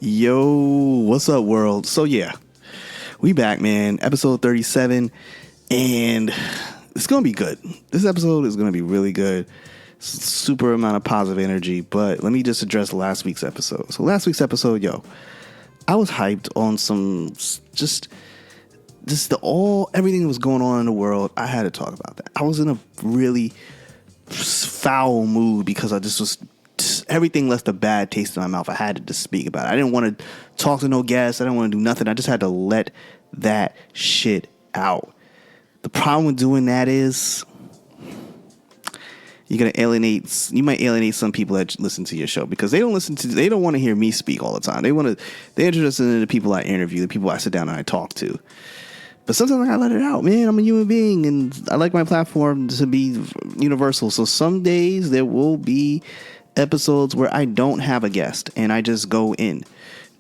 Yo, what's up, world? So yeah, we back, man. Episode 37, and it's gonna be good. This episode is gonna be really good. Super amount of positive energy. But let me just address last week's episode. So last week's episode, I was hyped on some everything that was going on in the world. I had to talk about that. I was in a really foul mood because I just everything left a bad taste in my mouth. I had to just speak about it. I didn't want to talk to no guests. I didn't want to do nothing. I just had to let that shit out. The problem with doing that is you might alienate some people that listen to your show because they don't want to hear me speak all the time. They're interested in the people I interview, the people I sit down and I talk to. But sometimes I gotta let it out, man. I'm a human being, and I like my platform to be universal. So some days there will be episodes where I don't have a guest, and I just go in,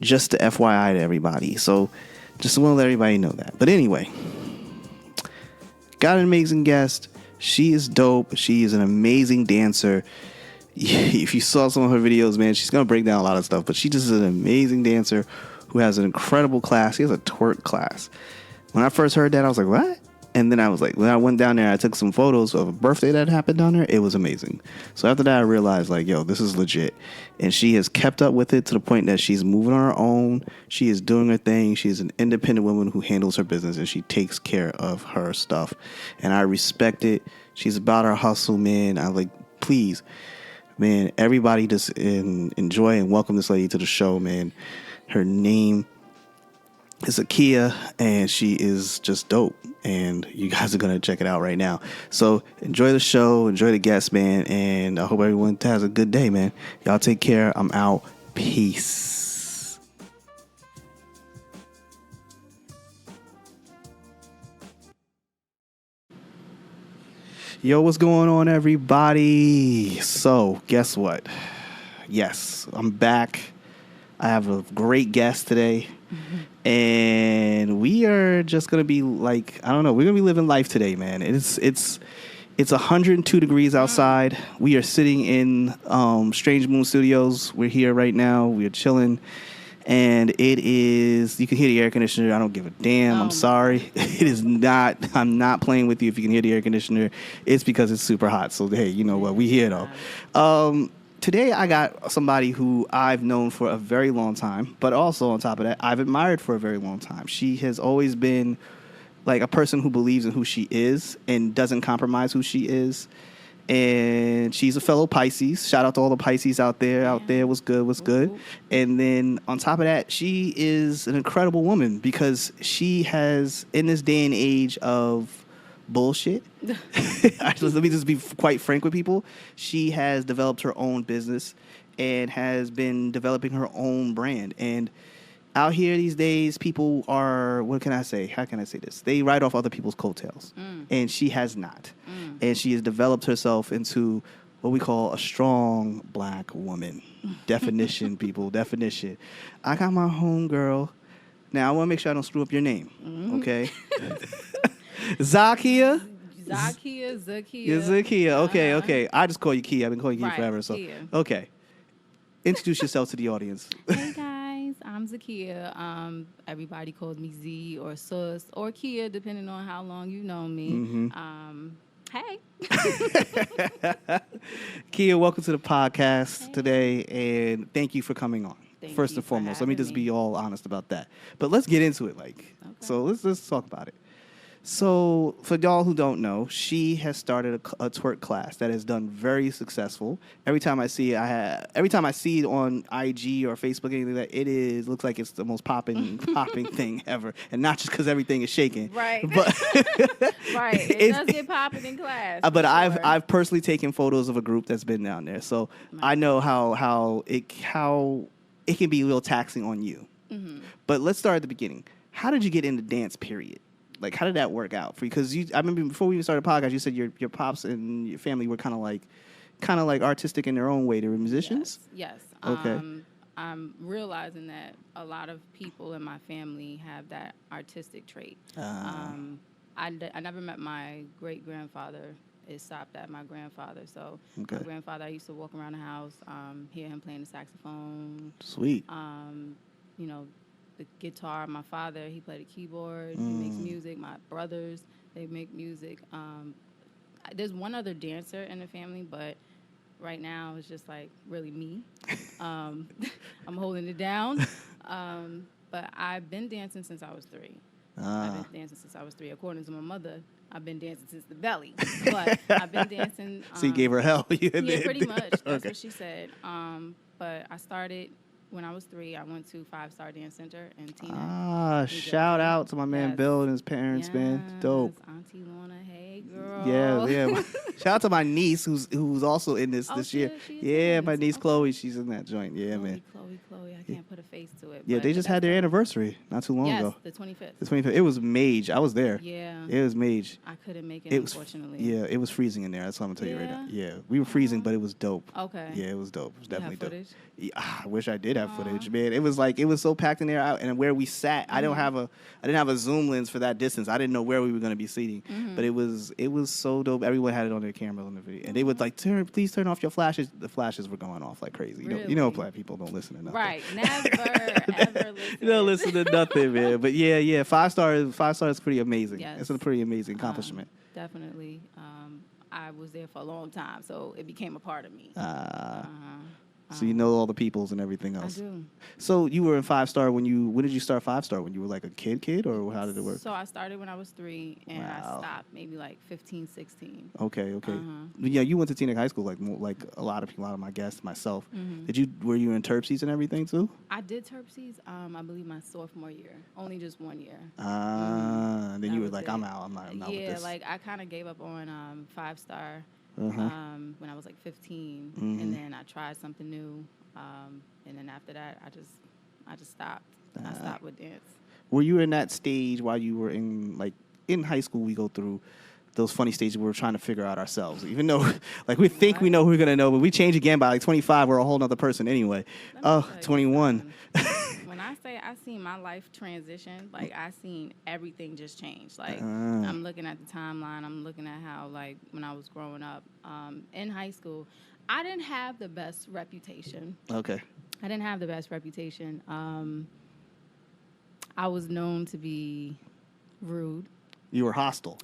just to FYI to everybody. So just want to let everybody know that. But anyway, got an amazing guest. She is dope. She is an amazing dancer. If you saw some of her videos, man, she's gonna break down a lot of stuff. But she just is an amazing dancer who has an incredible class. She has a twerk class. When I first heard that, I was like, what? And then I was like, when I went down there, I took some photos of a birthday that happened down there. It was amazing. So after that, I realized, like, yo, this is legit. And she has kept up with it to the point that she's moving on her own. She is doing her thing. She's an independent woman who handles her business, and she takes care of her stuff. And I respect it. She's about her hustle, man. Please, man, everybody just enjoy and welcome this lady to the show, man. Her name is Zakiya, and she is just dope. And you guys are going to check it out right now. So enjoy the show, enjoy the guest, man. And I hope everyone has a good day, man. Y'all take care. I'm out. Peace. Yo, what's going on, everybody? So guess what? Yes, I'm back. I have a great guest today. Mm-hmm. And we are just going to be like, I don't know, we're going to be living life today, man. It's 102 degrees outside. We are sitting in Strange Moon Studios. We're here right now. We're chilling. And it is, you can hear the air conditioner. I don't give a damn. I'm sorry. It is not, I'm not playing with you if you can hear the air conditioner. It's because it's super hot. So, hey, you know what? We here, though. Today, I got somebody who I've known for a very long time, but also on top of that, I've admired for a very long time. She has always been like a person who believes in who she is and doesn't compromise who she is. And she's a fellow Pisces. Shout out to all the Pisces out there. Yeah. Out there, what's good, what's good. And then on top of that, she is an incredible woman because she has, in this day and age of bullshit. Let me just be quite frank with people. She has developed her own business and has been developing her own brand. And out here these days, people are, what can I say? How can I say this? They ride off other people's coattails. And she has not. And she has developed herself into what we call a strong black woman. Definition, people, definition. I got my homegirl. Now, I want to make sure I don't screw up your name, okay? Zakiya. Zakiya. Okay. I just call you Kia. I've been calling you forever. So, Kia. Okay. Introduce yourself to the audience. Hey guys, I'm Zakiya. Everybody called me Z or Sus or Kia, depending on how long you know me. Mm-hmm. Hey. Kia, welcome to the podcast today, and thank you for coming on. First and foremost, let me just be all honest about that. But let's get into it, So let's talk about it. So, for y'all who don't know, she has started a twerk class that has done very successful. Every time I see it, on IG or Facebook, anything like that, looks like it's the most popping thing ever, and not just because everything is shaking, right? But right, it does get popping in class. But I've personally taken photos of a group that's been down there, so I know how it can be a little taxing on you. Mm-hmm. But let's start at the beginning. How did you get into dance? Period. Like, how did that work out for you? Because I remember before we even started the podcast, you said your pops and your family were kind of like artistic in their own way. They were musicians? Yes. Okay. I'm realizing that a lot of people in my family have that artistic trait. I never met my great-grandfather. It stopped at my grandfather. So my grandfather, I used to walk around the house, hear him playing the saxophone. Sweet. the guitar. My father, he played a keyboard. He makes music. My brothers, they make music. There's one other dancer in the family, but right now it's just like really me. I'm holding it down. But I've been dancing since I was 3. I've been dancing since I was 3. According to my mother, I've been dancing since the belly. But I've been dancing. So you gave her hell. Yeah, pretty much. That's what she said. But I started when I was 3. I went to 5-Star Dance Center in Tina. Shout out to my man Bill and his parents, man. Dope. Auntie Lorna, hey girl. Yeah. Shout out to my niece who's also in this year. Yeah, my niece Chloe, she's in that joint. Yeah, man. Chloe. I can't put a face to it. Yeah, they just had their anniversary not too long ago. Yes, the 25th. The 25th. It was Mage. I was there. Yeah. It was Mage. I couldn't make it, unfortunately. Yeah, it was freezing in there. That's what I'm going to tell you right now. Yeah, we were freezing, but it was dope. Okay. Yeah, it was dope. It was definitely dope. Footage? Yeah, I wish I did have footage, man. It was so packed in there, and where we sat, I didn't have a zoom lens for that distance. I didn't know where we were going to be seating, but it was so dope. Everyone had it on their camera on the video, and they would like please turn off your flashes. The flashes were going off like crazy. Really? You know, black people don't listen to nothing. Right? Never ever listen. You don't listen to nothing, man. But yeah, 5-Star is pretty amazing. Yes. It's a pretty amazing accomplishment. Definitely. I was there for a long time, so it became a part of me. So you know all the peoples and everything else. I do. So you were in 5-Star when did you start 5-Star? When you were like a kid, or how did it work? So I started when I was 3, and I stopped maybe like 15, 16. Okay. Yeah, you went to Teaneck High School like a lot of people, a lot of my guests, myself. Were you in Terpsies and everything too? I did Terpsies, I believe my sophomore year. Only just 1 year. And then you were like, I'm out. I'm not with this. Yeah, like I kind of gave up on 5-Star. When I was like 15, and then I tried something new, and then after that, I just stopped. I stopped with dance. Were you in that stage while you were in high school? We go through those funny stages where we're trying to figure out ourselves, even though like we think we know who we're gonna know, but we change again by like 25. We're a whole nother person anyway. 21. When I say I seen my life transition, like I seen everything just change. Like I'm looking at the timeline. I'm looking at how like when I was growing up in high school, I didn't have the best reputation. Okay. I didn't have the best reputation. I was known to be rude. You were hostile.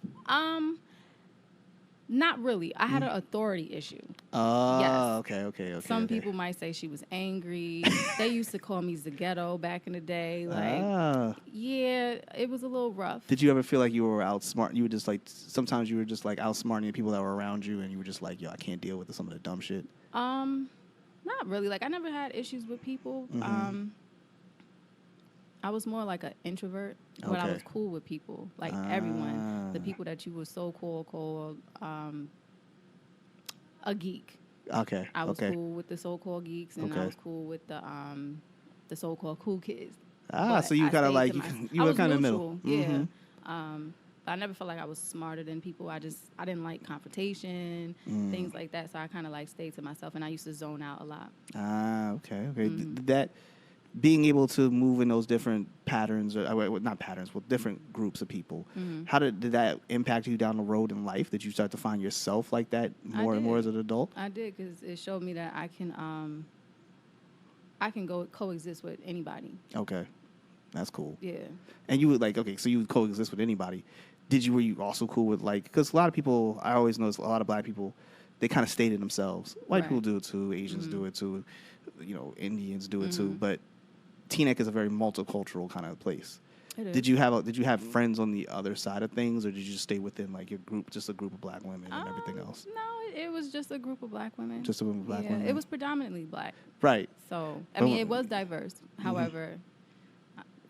Not really. I had an authority issue. Oh, yes. Okay. Some people might say she was angry. They used to call me Zaghetto back in the day. Like, yeah, it was a little rough. Did you ever feel like you were outsmart? You were just like, sometimes you were just like outsmarting the people that were around you, and you were just like, yo, I can't deal with some of the dumb shit. Not really. Like, I never had issues with people. I was more like an introvert, but I was cool with people, like everyone. The people that you were so-called called a geek. Okay. I was cool with the so-called geeks, and I was cool with the so-called cool kids. So you kind of like you were kind of middle. Yeah. But I never felt like I was smarter than people. I didn't like confrontation, things like that. So I kind of like stayed to myself, and I used to zone out a lot. Okay. That being able to move in those different patterns, or not patterns, well, different groups of people. How did that impact you down the road in life? Did you start to find yourself like that more and more as an adult? I did, because it showed me that I can go coexist with anybody. Okay, that's cool. Yeah. And you would so you would coexist with anybody. Were you also cool with because a lot of people, I always notice a lot of black people, they kind of stay to themselves. White people do it too. Asians do it too. Indians do it too. But Teaneck is a very multicultural kind of place. It is. Did you have friends on the other side of things, or did you just stay within like your group, just a group of black women and everything else? No, it was just a group of black women. Just a group of black women. It was predominantly black. Right. So it was diverse. However,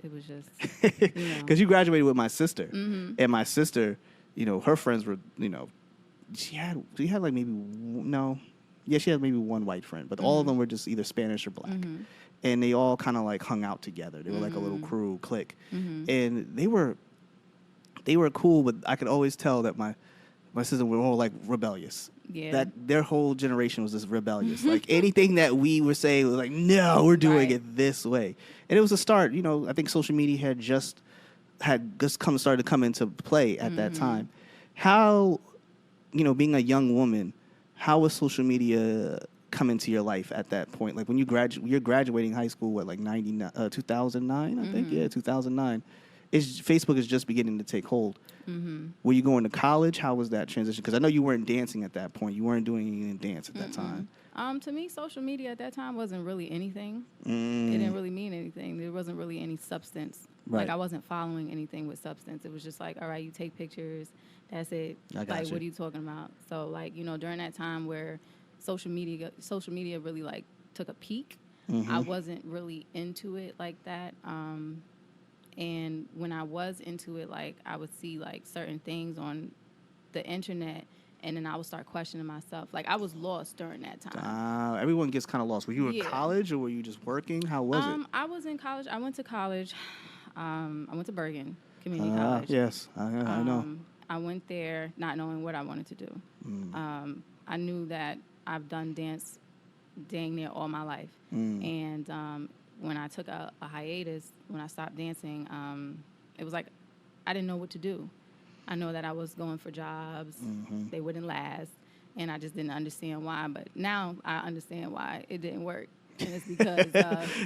it was just because you graduated with my sister, and my sister, her friends were, she had like maybe she had maybe one white friend, but all of them were just either Spanish or black. And they all kind of like hung out together. They were like a little crew, clique. And they were cool, but I could always tell that my sister were all like rebellious. Yeah. That their whole generation was just rebellious. Like anything that we were saying was like, no, we're doing it this way. And it was a start. I think social media had just started to come into play at that time. How, being a young woman, how was social media come into your life at that point? Like when you're graduating high school, what, like 2009, I think? Yeah, 2009. Facebook is just beginning to take hold. Were you going to college? How was that transition? Because I know you weren't dancing at that point. You weren't doing any dance at that time. To me, social media at that time wasn't really anything. It didn't really mean anything. There wasn't really any substance. Right. Like, I wasn't following anything with substance. It was just like, all right, you take pictures. That's it. I got like, you. what are you talking about? So, like, during that time where social media really, like, took a peak, I wasn't really into it like that. And when I was into it, like, I would see, like, certain things on the internet, and then I would start questioning myself. Like, I was lost during that time. Everyone gets kind of lost. Were you in college, or were you just working? How was it? I was in college. I went to college. I went to Bergen Community College. Yes, I know. I went there not knowing what I wanted to do. I knew that I've done dance dang near all my life. And when I took a hiatus, when I stopped dancing, it was like I didn't know what to do. I know that I was going for jobs. They wouldn't last. And I just didn't understand why. But now I understand why it didn't work. And it's because...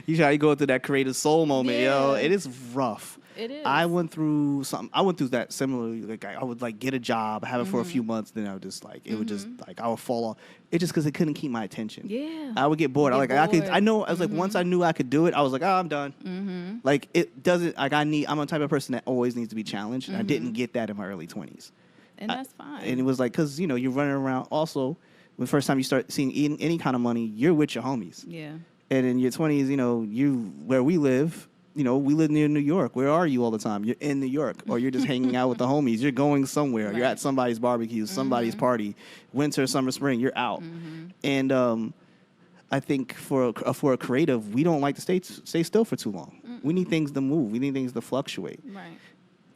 you try to go through that creative soul moment, yo. It is rough. It is. I went through something. I went through that similarly. Like I would like get a job, have it for a few months, then I would just like it would just like I would fall off. It just because it couldn't keep my attention. Yeah. I would get bored. I know. I was like once I knew I could do it, I was like, oh, I'm done. Like it doesn't. Like I'm a type of person that always needs to be challenged. And I didn't get that in my early 20s. And that's fine. And it was like because you're running around. Also, the first time you start seeing any kind of money, you're with your homies. Yeah. And in your 20s, where we live. We live near New York. Where are you all the time? You're in New York, or you're just hanging out with the homies. You're going somewhere. Right. You're at somebody's barbecue, somebody's party, winter, summer, spring. You're out, and I think for a creative, we don't like to stay still for too long. We need things to move. We need things to fluctuate. Right.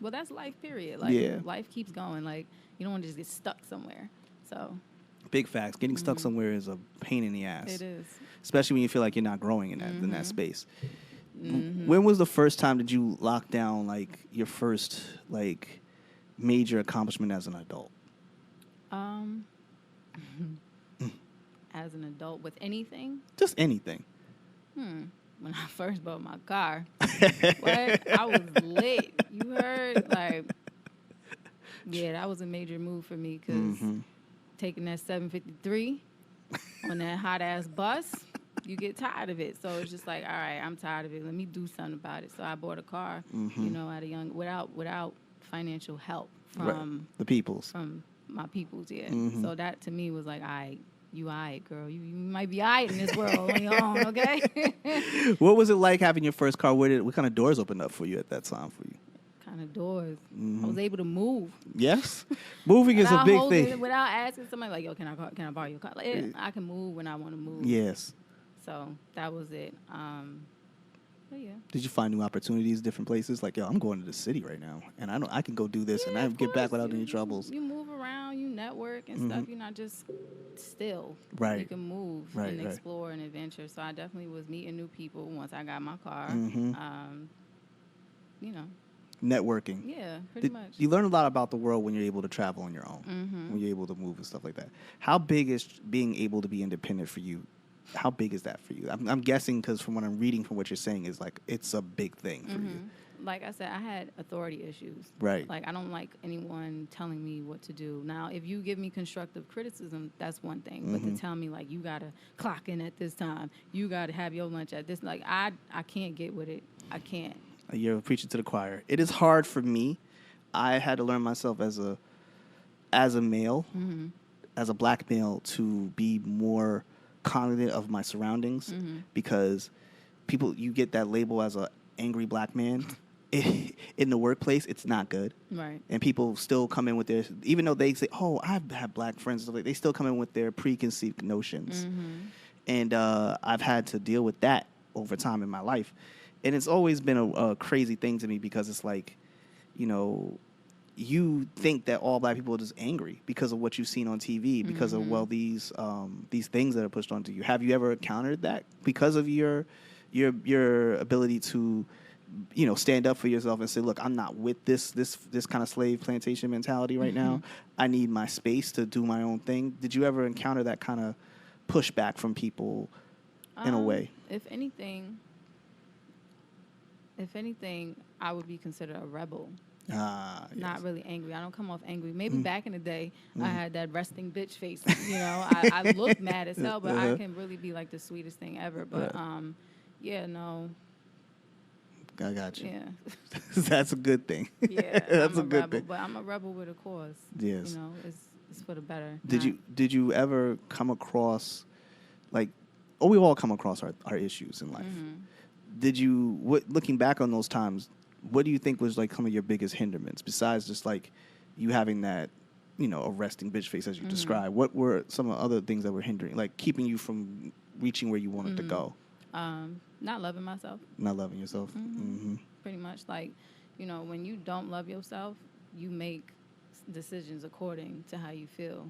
Well, that's life. Period. Like life keeps going. Like you don't want to just get stuck somewhere. So. Big facts. Getting stuck somewhere is a pain in the ass. It is. Especially when you feel like you're not growing in that space. When was the first time did you lock down like your first like major accomplishment as an adult? As an adult with anything? Just anything. When I first bought my car, I was lit. You heard? Like, yeah, that was a major move for me because taking that 753 on that hot ass bus. You get tired of it. So it's just like, all right, I'm tired of it. Let me do something about it. So I bought a car, at a young, without financial help from the peoples. From my peoples, yeah. So that to me was like, all right, you all right, girl. You might be all right in this world on your own, okay? What was it like having your first car? What kind of doors opened up for you at that time for you? Kind of doors. I was able to move. Yes, moving is a big thing. Without asking somebody like, yo, can I borrow your car? Like, I can move when I want to move. Yes. So that was it. But yeah. Did you find new opportunities, different places? Like, yo, I'm going to the city right now, and I know I can go do this, and I get back without any troubles. You move around, you network and stuff. You're not just still. Right. You can move and explore and adventure. So I definitely was meeting new people once I got my car. Networking. Yeah, pretty much. You learn a lot about the world when you're able to travel on your own, when you're able to move and stuff like that. How big is being able to be independent for you? How big is that for you? I'm guessing because from what I'm reading from what you're saying is like it's a big thing for you. Like I said, I had authority issues. Right. Like I don't like anyone telling me what to do. Now, if you give me constructive criticism, that's one thing. But to tell me like you gotta clock in at this time, you gotta have your lunch at this, like I can't get with it. I can't. You're preaching to the choir. It is hard for me. I had to learn myself as a male, as a black male, to be more cognizant of my surroundings because you get that label as a angry black man in the workplace. It's not good, right? And people still come in with their, even though they say, oh, I've had black friends, they still come in with their preconceived notions, and I've had to deal with that over time in my life, and it's always been a crazy thing to me because it's like, you think that all black people are just angry because of what you've seen on TV, because of these things that are pushed onto you. Have you ever encountered that because of your ability to, stand up for yourself and say, look, I'm not with this kind of slave plantation mentality right now. I need my space to do my own thing. Did you ever encounter that kind of pushback from people in a way? If anything, I would be considered a rebel. Yes. Not really angry. I don't come off angry. Maybe back in the day, I had that resting bitch face. You know, I look mad as hell, but I can really be like the sweetest thing ever. But yeah, no. I got you. Yeah. That's a good thing. Yeah, That's I'm a good rebel, thing. but I'm a rebel with a cause. Yes. You know, it's for the better. Did you ever come across, like, we all come across our issues in life. Did you, looking back on those times, what do you think was like some of your biggest hindrance besides just like you having that, you know, a resting bitch face as you described? What were some of the other things that were hindering, like keeping you from reaching where you wanted to go? Not loving myself. Not loving yourself. Pretty much, like, you know, when you don't love yourself, you make decisions according to how you feel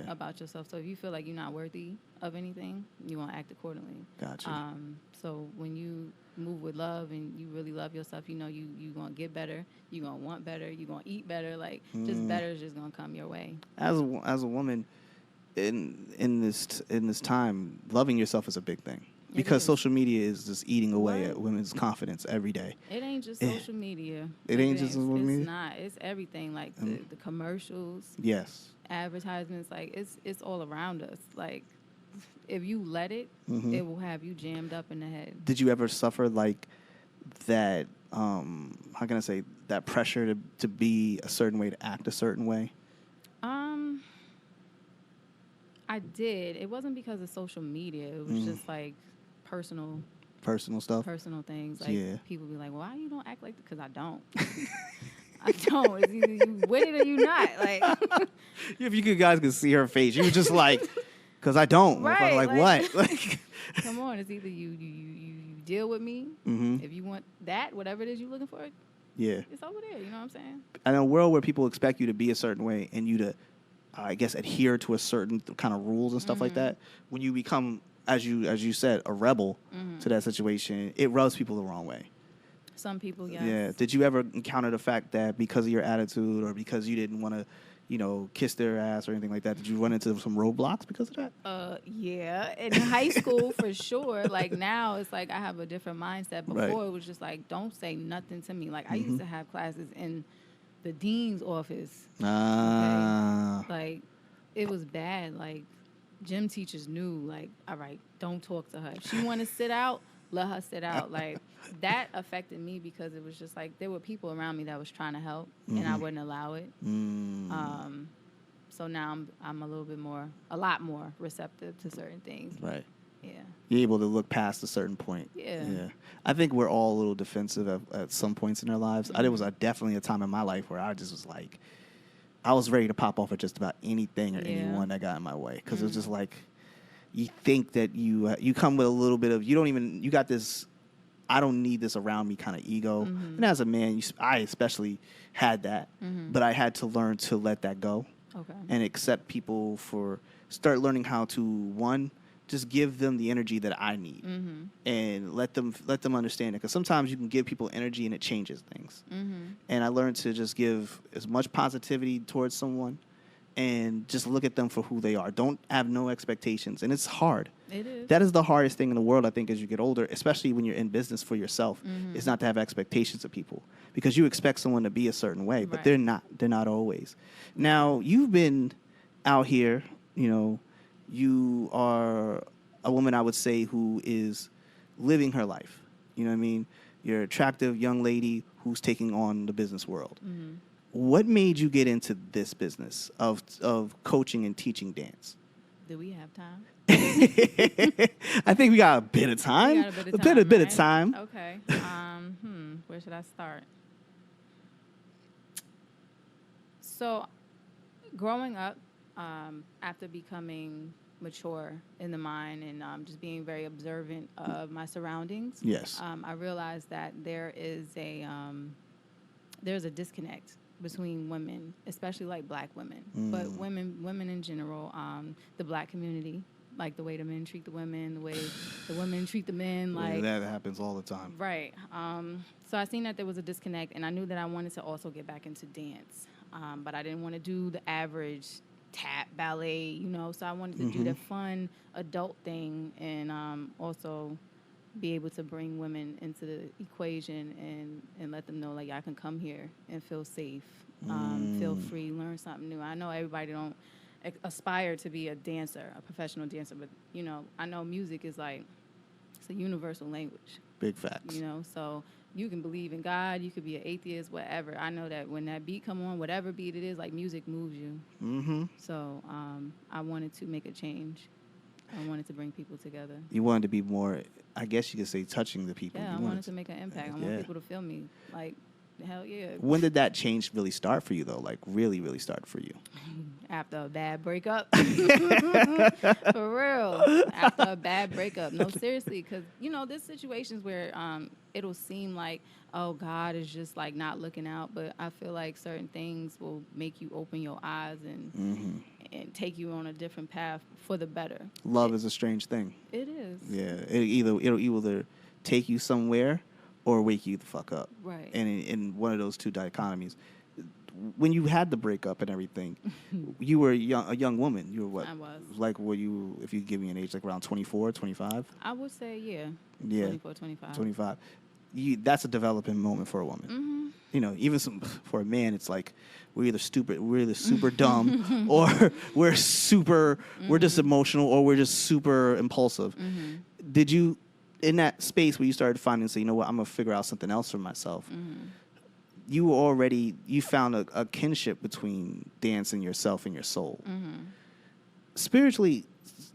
about yourself. So if you feel like you're not worthy of anything, you won't act accordingly. Gotcha. So when you move with love and you really love yourself, you know you gonna get better, you gonna want better, you gonna eat better. Like just better is just gonna come your way. As a woman in this time, loving yourself is a big thing. Because social media is just eating away at women's confidence every day. It ain't just social media. It ain't just social media? It's not. It's everything. Like the commercials. Yes. Advertisements. Like it's all around us. Like if you let it, it will have you jammed up in the head. Did you ever suffer like that, how can I say, that pressure to be a certain way, to act a certain way? I did. It wasn't because of social media. It was just like personal stuff, personal things. Like people be like, "Well, why you don't act like?" Because I don't. I don't. It's either you with it or you not. Like, if you guys could see her face, you were just like, "Because I don't." Right? Like what? Like, come on. It's either you deal with me. If you want that, whatever it is you're looking for, it's over there. You know what I'm saying? In a world where people expect you to be a certain way and you to, I guess, adhere to a certain kind of rules and stuff like that, when you become, as you said, a rebel to that situation, it rubs people the wrong way. Some people, yes. Yeah. Did you ever encounter the fact that because of your attitude or because you didn't want to, you know, kiss their ass or anything like that, did you run into some roadblocks because of that? Yeah. In high school, for sure. Like now, it's like I have a different mindset. Before, it was just like, don't say nothing to me. Like I used to have classes in the dean's office. Okay? Like it was bad. Like gym teachers knew, like, all right, don't talk to her. If she want to sit out, let her sit out. Like that affected me because it was just like there were people around me that was trying to help and I wouldn't allow it. So now I'm a lot more receptive to certain things. Right. Yeah. You're able to look past a certain point. Yeah. I think we're all a little defensive at some points in our lives. There was definitely a time in my life where I just was like, I was ready to pop off at just about anything or anyone that got in my way. Because it was just like, you think that you come with a little bit of, you got this, I don't need this around me kind of ego. And as a man, I especially had that. But I had to learn to let that go. Okay. And accept people start learning how to, one, just give them the energy that I need, and let them understand it. Because sometimes you can give people energy and it changes things. And I learned to just give as much positivity towards someone, and just look at them for who they are. Don't have no expectations, and it's hard. It is. That is the hardest thing in the world, I think, as you get older, especially when you're in business for yourself. Is not to have expectations of people, because you expect someone to be a certain way, but they're not. They're not always. Now you've been out here, you are a woman, I would say, who is living her life. You know what I mean? You're an attractive young lady who's taking on the business world. What made you get into this business of coaching and teaching dance? Do we have time? I think we got a bit of time. A bit of time. Okay. Where should I start? So, growing up, after becoming mature in the mind and just being very observant of my surroundings, yes, I realized that there's a disconnect between women, especially like black women, but women in general, the black community, like the way the men treat the women, the way the women treat the men, like that happens all the time. Right. So I seen that there was a disconnect, and I knew that I wanted to also get back into dance, but I didn't want to do the average tap, ballet, you know. So I wanted to do the fun adult thing, and also be able to bring women into the equation and let them know, like, y'all can come here and feel safe, feel free, learn something new. I know everybody don't aspire to be a dancer, a professional dancer, but, you know, I know music is like, it's a universal language. Big facts. You know, so you can believe in God, you could be an atheist, whatever. I know that when that beat come on, whatever beat it is, like, music moves you. So I wanted to make a change. I wanted to bring people together. You wanted to be more, I guess you could say, touching the people. Yeah, I wanted to make an impact. I want people to feel me. Like, hell yeah. When did that change really start for you, though? Like, really, really start for you? After a bad breakup. For real. After a bad breakup. No, seriously, because, you know, there's situations where it'll seem like, oh, God is just, like, not looking out. But I feel like certain things will make you open your eyes and take you on a different path for the better. Love is a strange thing. It is. Yeah. It'll either take you somewhere or wake you the fuck up. Right. And in one of those two dichotomies, when you had the breakup and everything, you were a young woman. You were what? I was. Like, were you, if you give me an age, like around 24, 25? I would say, yeah. Yeah. 24, 25. 25. That's a developing moment for a woman. You know, even for a man, it's like we're either super dumb, or we're just emotional, or we're just super impulsive. Did you, in that space where you started finding, say, you know what, I'm gonna figure out something else for myself? You found a kinship between dance and yourself and your soul. Spiritually,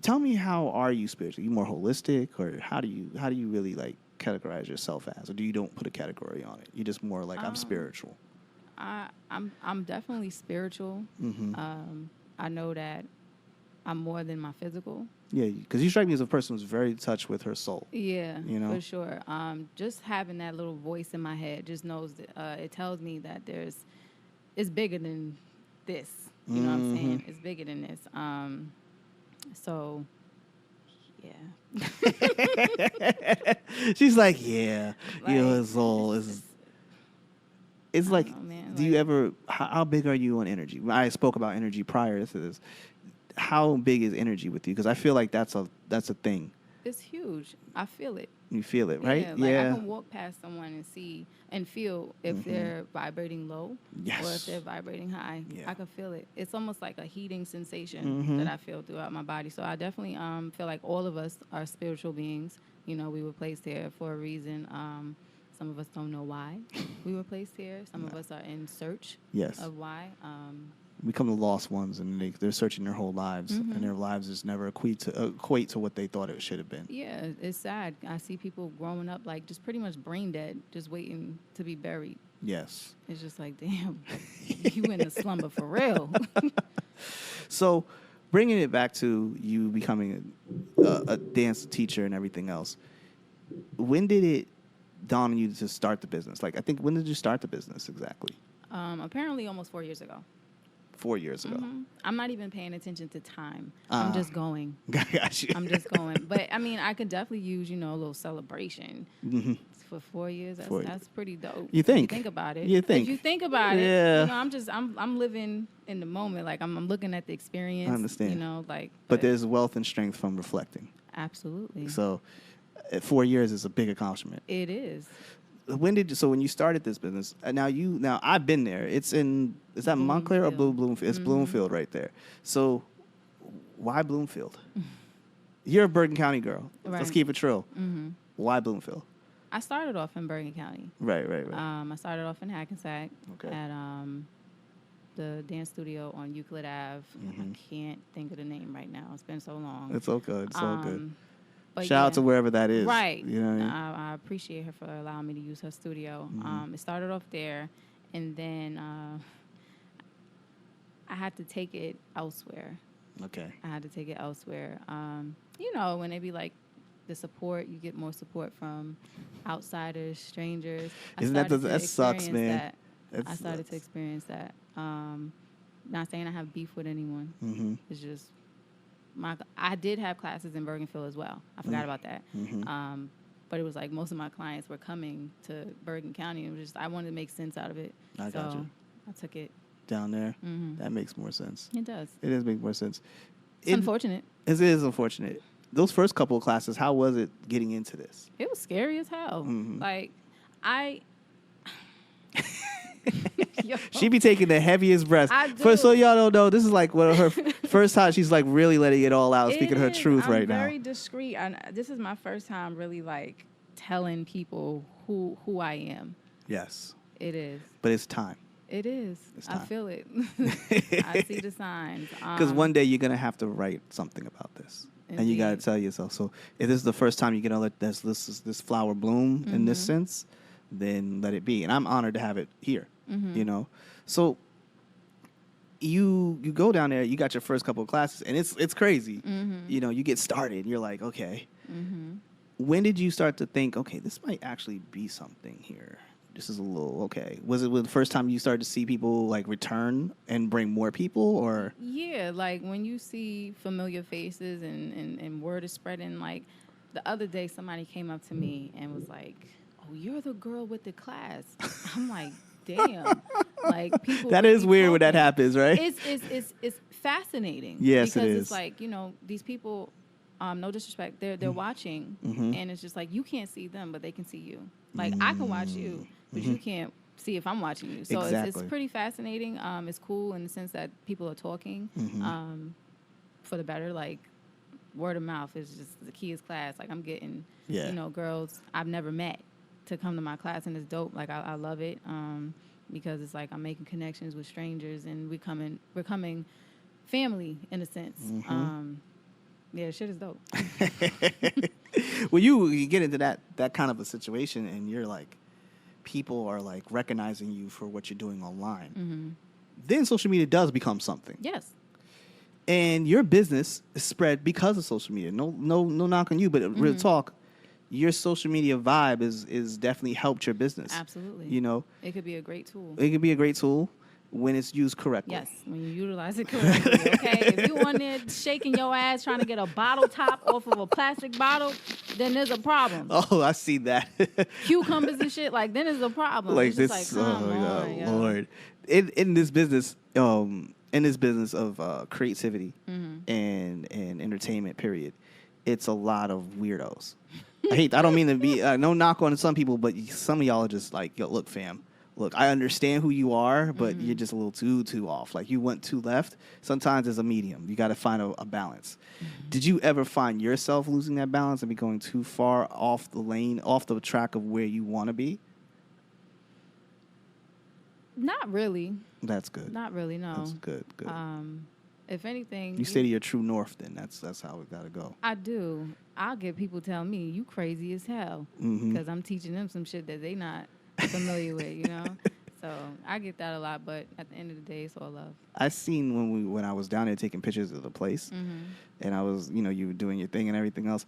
tell me, how are you spiritually? You more holistic, or how do you really, like, categorize yourself as, or do you don't put a category on it? You just more like, I'm spiritual. I'm definitely spiritual. I know that I'm more than my physical. Yeah, because you strike me as a person who's very in touch with her soul. Yeah, you know, for sure. Just having that little voice in my head just knows that it tells me that it's bigger than this. You know what I'm saying? It's bigger than this. So, yeah. She's like, yeah, like, you know, soul is. It's like, do you ever? How big are you on energy? I spoke about energy prior to this. How big is energy with you? Because I feel like that's a thing. It's huge. I feel it. You feel it, right? Yeah. Like, I can walk past someone and see and feel if they're vibrating low, or if they're vibrating high. Yeah. I can feel it. It's almost like a heating sensation that I feel throughout my body. So I definitely feel like all of us are spiritual beings. You know, we were placed here for a reason. Some of us don't know why we were placed here. Some of us are in search of why. Become the lost ones, and they're searching their whole lives, and their lives is never equate to what they thought it should have been. Yeah, it's sad. I see people growing up like just pretty much brain dead, just waiting to be buried. Yes. It's just like, damn, you in a slumber for real. So, bringing it back to you becoming a dance teacher and everything else, when did it dawn on you to start the business? Like, I think, when did you start the business exactly? Apparently almost 4 years ago. 4 years ago. I'm not even paying attention to time. I'm just going. Got you. I'm just going. But, I mean, I could definitely use, a little celebration. For 4 years, that's pretty dope. You think? If you think about it. You think? If you think about it, I'm living in the moment. Like, I'm looking at the experience. I understand. But there's wealth and strength from reflecting. Absolutely. So, 4 years is a big accomplishment. It is. When you started this business, now I've been there. Is that Montclair or Bloomfield? It's Bloomfield right there. So why Bloomfield? You're a Bergen County girl. Right. Let's keep it real. Why Bloomfield? I started off in Bergen County. Right. I started off in Hackensack at the dance studio on Euclid Ave. I can't think of the name right now. It's been so long. It's all good. It's all good. But shout out to wherever that is. Right. You know what I mean? I appreciate her for allowing me to use her studio. It started off there, and then I had to take it elsewhere. Okay. I had to take it elsewhere. When they be like the support, you get more support from outsiders, strangers. That sucks, man. I started to experience that. Not saying I have beef with anyone. It's just I did have classes in Bergenfield as well. I forgot about that. But it was like most of my clients were coming to Bergen County. It was just, I wanted to make sense out of it. I got you. I took it down there. That makes more sense. It does. It does make more sense. It's unfortunate. It is unfortunate. Those first couple of classes, how was it getting into this? It was scary as hell. Like, She be taking the heaviest breaths. I do. So y'all don't know, this is like one of her first time she's like really letting it all out, speaking her truth right now. I'm very discreet. This is my first time really like telling people who I am. Yes. It is. But it's time. It is. I feel it. I see the signs. Because one day you're going to have to write something about this. Indeed. And you got to tell yourself. So if this is the first time you're going to let this flower bloom in this sense, then let it be. And I'm honored to have it here, you know. So you go down there, you got your first couple of classes, and it's crazy. You know, you get started. You're like, okay. When did you start to think, okay, this might actually be something here? This is a little, okay. Was it the first time you started to see people like return and bring more people, or? Yeah, like when you see familiar faces and word is spreading. Like the other day, somebody came up to me and was like, "Oh, you're the girl with the class." I'm like, damn. Like people. That is weird when that happens, right? It's fascinating. Yes, because it is. It's like, you know, these people. No disrespect, they're watching, and it's just like you can't see them, but they can see you. Like I can watch you, but you can't see if I'm watching you. So it's pretty fascinating. It's cool in the sense that people are talking for the better. Like word of mouth is just the key is class. Like I'm getting, you know, girls I've never met to come to my class, and it's dope. Like I love it because it's like I'm making connections with strangers, and we're becoming family in a sense. Yeah, shit is dope. Well, you get into that kind of a situation, and you're like, people are like recognizing you for what you're doing online. Then social media does become something. Yes. And your business is spread because of social media. No knock on you, but real talk, your social media vibe is definitely helped your business. Absolutely. You know, it could be a great tool. It could be a great tool. When it's used correctly. Yes, when you utilize it correctly, okay? If you on there shaking your ass trying to get a bottle top off of a plastic bottle, then there's a problem. Oh, I see that. Cucumbers and shit, like, then there's a problem. Like it's this, just like, come on, Lord. In this business, of creativity and entertainment, period, it's a lot of weirdos. I don't mean to be, no knock on some people, but some of y'all are just like, yo, look, fam. Look, I understand who you are, but you're just a little too off. Like you went too left. Sometimes there's a medium. You got to find a balance. Did you ever find yourself losing that balance and be going too far off the lane, off the track of where you want to be? Not really. That's good. Not really, no. That's good. If anything, you stay to your true north. Then that's how it got to go. I do. I'll get people tell me you crazy as hell because I'm teaching them some shit that they not familiar with, you know. So I get that a lot, but at the end of the day, it's all love. I seen when I was down there taking pictures of the place, and I was, you know, you were doing your thing and everything else.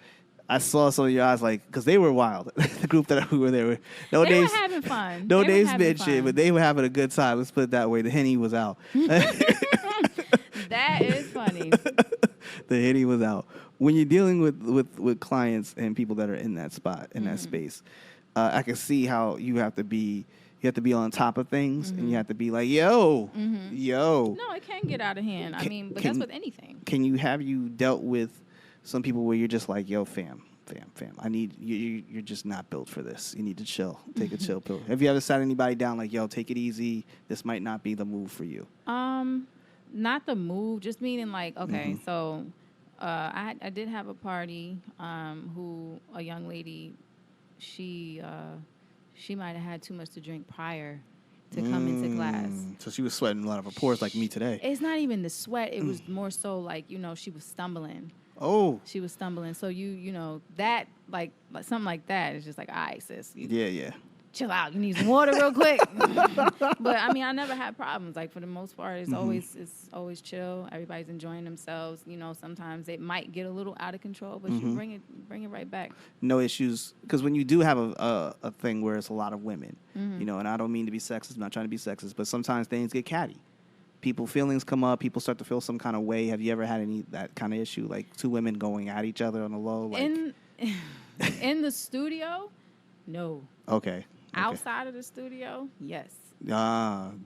I saw some of your eyes, like, because they were wild. The group that we were there with. They were having fun. No names mentioned, but they were having a good time. Let's put it that way. The Henny was out. That is funny. The Henny was out. When you're dealing with clients and people that are in that spot, in that space, I can see how you have to be on top of things, and you have to be like, yo. No, it can get out of hand. But that's with anything. Have you dealt with some people where you're just like, yo, fam, I need you. You're just not built for this. You need to chill. Take a chill pill. Have you ever sat anybody down like, yo, take it easy. This might not be the move for you. Not the move. Just meaning like, okay, so I did have a party. Who a young lady. She might have had too much to drink prior to come into class. So she was sweating a lot of her pores like me today. It's not even the sweat. It was more so like, you know, she was stumbling. Oh. She was stumbling. So you know, that like something like that is just like, all right, sis. Yeah. Chill out. You need some water real quick. But I never had problems. Like for the most part, it's always chill. Everybody's enjoying themselves. You know, sometimes it might get a little out of control, but you bring it right back. No issues, because when you do have a thing where it's a lot of women, you know, and I don't mean to be sexist. I'm not trying to be sexist, but sometimes things get catty. Feelings come up. People start to feel some kind of way. Have you ever had that kind of issue, like two women going at each other on the low? Like in the studio, no. Okay. Outside of the studio, yes. And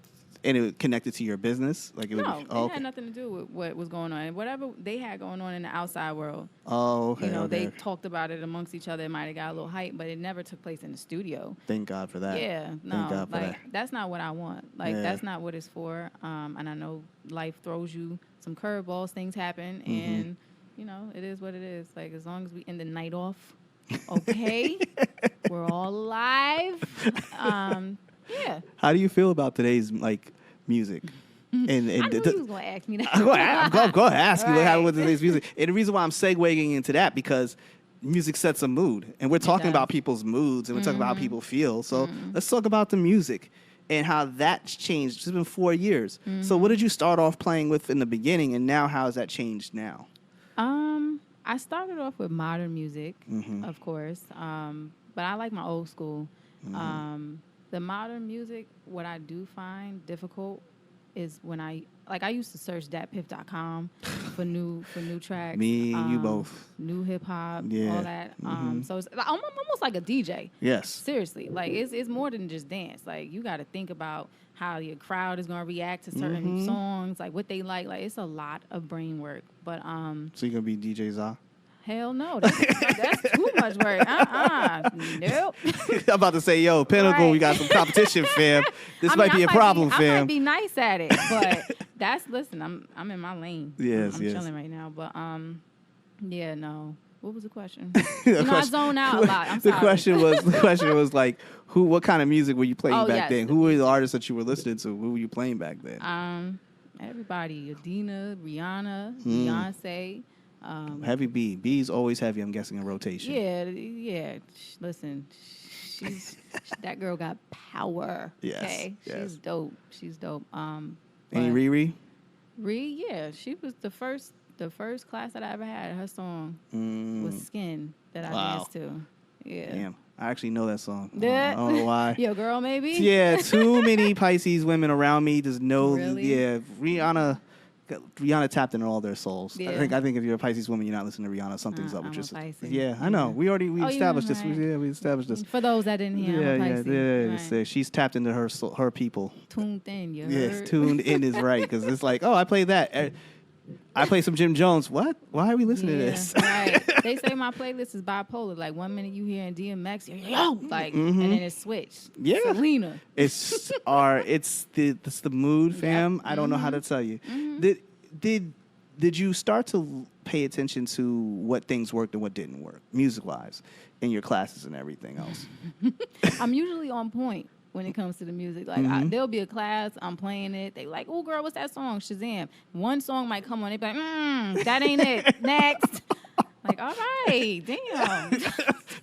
And it connected to your business? Like it would No, be, it had nothing to do with what was going on. Whatever they had going on in the outside world. Oh, okay. You know, okay. they talked about it amongst each other. It might have got a little hype, but it never took place in the studio. Thank God for that. Yeah, no, Thank God for like that. that's not what I want. Like that's not what it's for. And I know life throws you some curveballs, things happen, and you know it is what it is. Like as long as we end the night off, okay, we're all alive. Yeah. How do you feel about today's like music? And I knew you was gonna ask me that. I'm going to ask you what happened with Right. today's music. And the reason why I'm segueing into that because music sets a mood, and we're talking about people's moods, and we're talking about how people feel. So let's talk about the music and how that's changed. It's been 4 years. So what did you start off playing with in the beginning, and now how has that changed now? I started off with modern music, of course, but I like my old school. The modern music, what I do find difficult is when I used to search datpiff.com for new tracks. Me and you both. New hip hop, Yeah. all that. So it's I'm almost like a DJ. Yes. Seriously, like it's more than just dance. Like you got to think about how your crowd is gonna react to certain songs, like what they like. Like it's a lot of brain work. But So you're gonna be DJ Za? hell no, that's too much work. Nope. I'm about to say, yo, Pinnacle, Right. we got some competition, fam. This I might mean, be a problem, I fam. might be nice at it, but listen, I'm in my lane. Yes, I'm yes. chilling right now, but yeah, no. What was the question? The I zone out a lot. I'm the sorry. question was like, what kind of music were you playing Oh, back yes, then? the Who were the artists that you were listening to? Who were you playing back then? Everybody, Adina, Rihanna, Beyonce. Heavy B. B's always heavy, I'm guessing, in rotation. Yeah. Listen, that girl got power. Yes, Okay, yes. She's dope. Any but Riri? yeah, she was the first class that I ever had. Her song was Skin that I Wow. danced to. Yeah. Damn, I actually know that song. Yeah. I don't know why. Yo, girl, maybe. Yeah, too many Pisces women around me just know. Really? Yeah, Rihanna tapped into all their souls. Yeah. I think if you're a Pisces woman, you're not listening to Rihanna. Something's up with I'm your a sister. Pisces. Yeah, I know. We established this. right. We established this. For those that didn't hear, I'm a Pisces. Right. So she's tapped into her people. Tuned in, you Yes, heard? tuned in is right because it's like, oh, I play that. I play some Jim Jones. What? Why are we listening to this? Right. They say my playlist is bipolar. Like 1 minute you hearing DMX, you're yo, like, and then it switched. Yeah. Selena. It's the mood, fam. I don't know how to tell you. Did you start to pay attention to what things worked and what didn't work, music wise, in your classes and everything else? I'm usually on point when it comes to the music. Like there'll be a class, I'm playing it. They like, oh girl, what's that song? Shazam. One song might come on. They be like, that ain't it. Next. Like, all right, damn.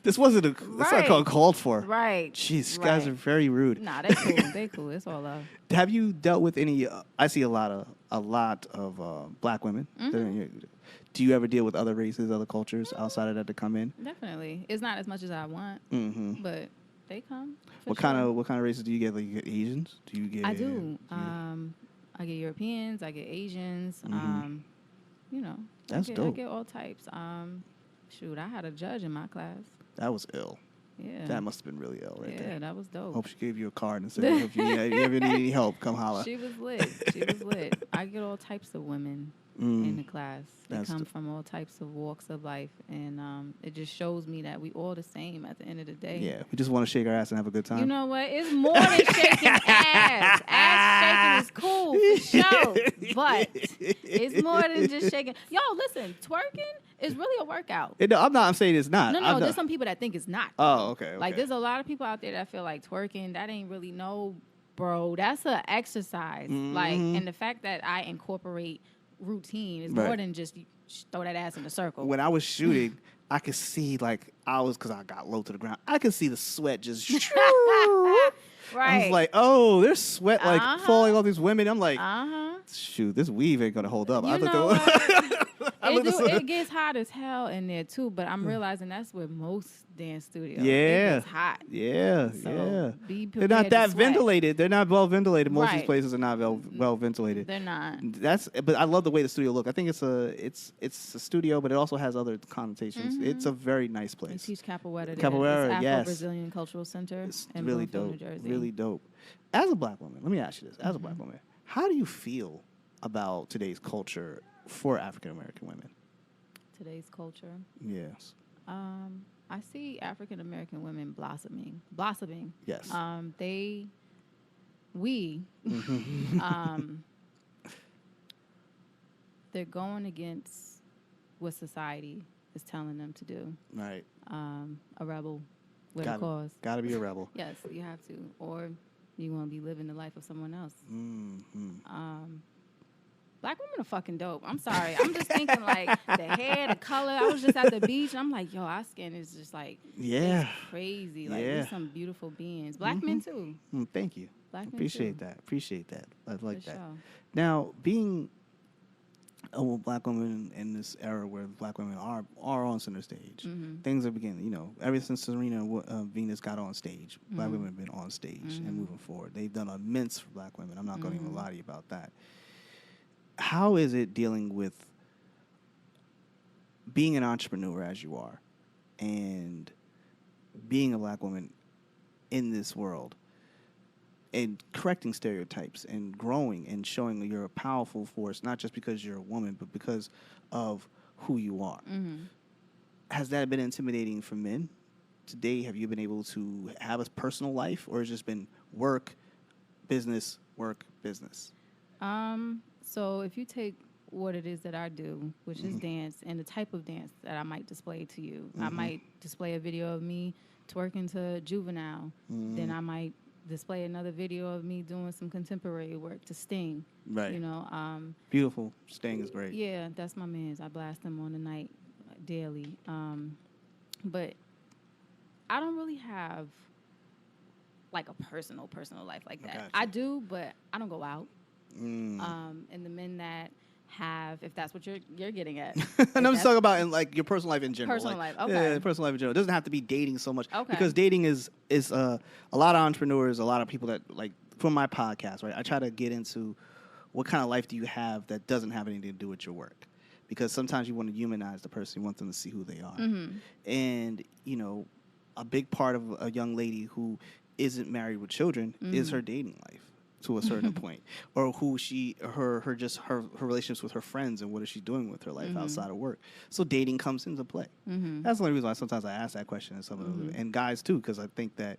This wasn't it's not called for. Right. Jeez, guys are very rude. Nah, they cool. They cool. It's all love. Have you dealt with any? I see a lot of black women. Do you ever deal with other races, other cultures outside of that to come in? Definitely. It's not as much as I want, but they come. What kind of races do you get? Like you get Asians? Do you get? I do. I get Europeans. I get Asians. You know, That's I dope. get all types. Shoot, I had a judge in my class. That was ill. Yeah. That must have been really ill right there. Yeah, that was dope. Hope she gave you a card and said, if you ever need any help, come holla. She was lit. I get all types of women in the class. They come from all types of walks of life, and it just shows me that we all the same at the end of the day. Yeah, we just want to shake our ass and have a good time. You know what? It's more than shaking ass. Ass shaking is cool for sure, but it's more than just shaking. Yo, listen, twerking is really a workout. I'm saying it's not. No, there's some people that think it's not. Oh, okay. Like, there's a lot of people out there that feel like twerking, that ain't really bro, that's an exercise. Like, and the fact that I incorporate routine is more than just throw that ass in a circle. When I was shooting, I could see, like, because I got low to the ground, I could see the sweat just Right. I was like, oh, there's sweat like falling off these women. I'm like, shoot, this weave ain't gonna hold up. You know what? It gets hot as hell in there too, but I'm realizing that's with most dance studios. Yeah. It gets hot. Yeah, So be they're prepared not to that sweat. ventilated. They're not well ventilated. Most of these Right. places are not well ventilated. They're not. But I love the way the studio look. I think it's a studio, but it also has other connotations. It's a very nice They place. teach capoeira there. Capoeira, it's yes. Afro-Brazilian Cultural Center It's in really Bloomfield, dope. New Jersey. Really dope. As a black woman, let me ask you this. As a black woman, how do you feel about today's culture for African American women? Today's culture. Yes. I see African American women blossoming. Yes. They're going against what society is telling them to do. Right. A rebel with a cause. Gotta be a rebel. Yes, you have to, or you want to be living the life of someone else. Black women are fucking dope. I'm sorry. I'm just thinking like the hair, the color. I was just at the beach and I'm like, yo, our skin is just like, it's crazy. Like, we're some beautiful beings. Black men too. Thank you. Black men Appreciate too. that. Appreciate that. I like For that. sure. Now, being a black woman in this era where black women are on center stage, things are beginning. Ever since Serena Venus got on stage, black women have been on stage and moving forward. They've done immense for black women. I'm not going to even lie to you about that. How is it dealing with being an entrepreneur as you are and being a black woman in this world and correcting stereotypes and growing and showing that you're a powerful force, not just because you're a woman, but because of who you are? Has that been intimidating for men? Today, have you been able to have a personal life, or has it just been work, business, work, business? So if you take what it is that I do, which is dance, and the type of dance that I might display to you, I might display a video of me twerking to Juvenile. Then I might display another video of me doing some contemporary work to Sting. Right. Beautiful. Sting is great. Yeah, that's my man's. I blast him on the night daily. But I don't really have like a personal life like that. I do, but I don't go out. And the men that have, if that's what you're getting at. And I'm just talking about in like your personal life in general. Personal life, okay. Yeah, personal life in general. It doesn't have to be dating so much. Okay. Because dating is a lot of entrepreneurs, a lot of people that like from my podcast, right? I try to get into what kind of life do you have that doesn't have anything to do with your work. Because sometimes you want to humanize the person, you want them to see who they are. And, a big part of a young lady who isn't married with children is her dating life. To a certain point, or her relationships with her friends, and what is she doing with her life outside of work. So dating comes into play. That's the only reason why sometimes I ask that question, and guys too, because I think that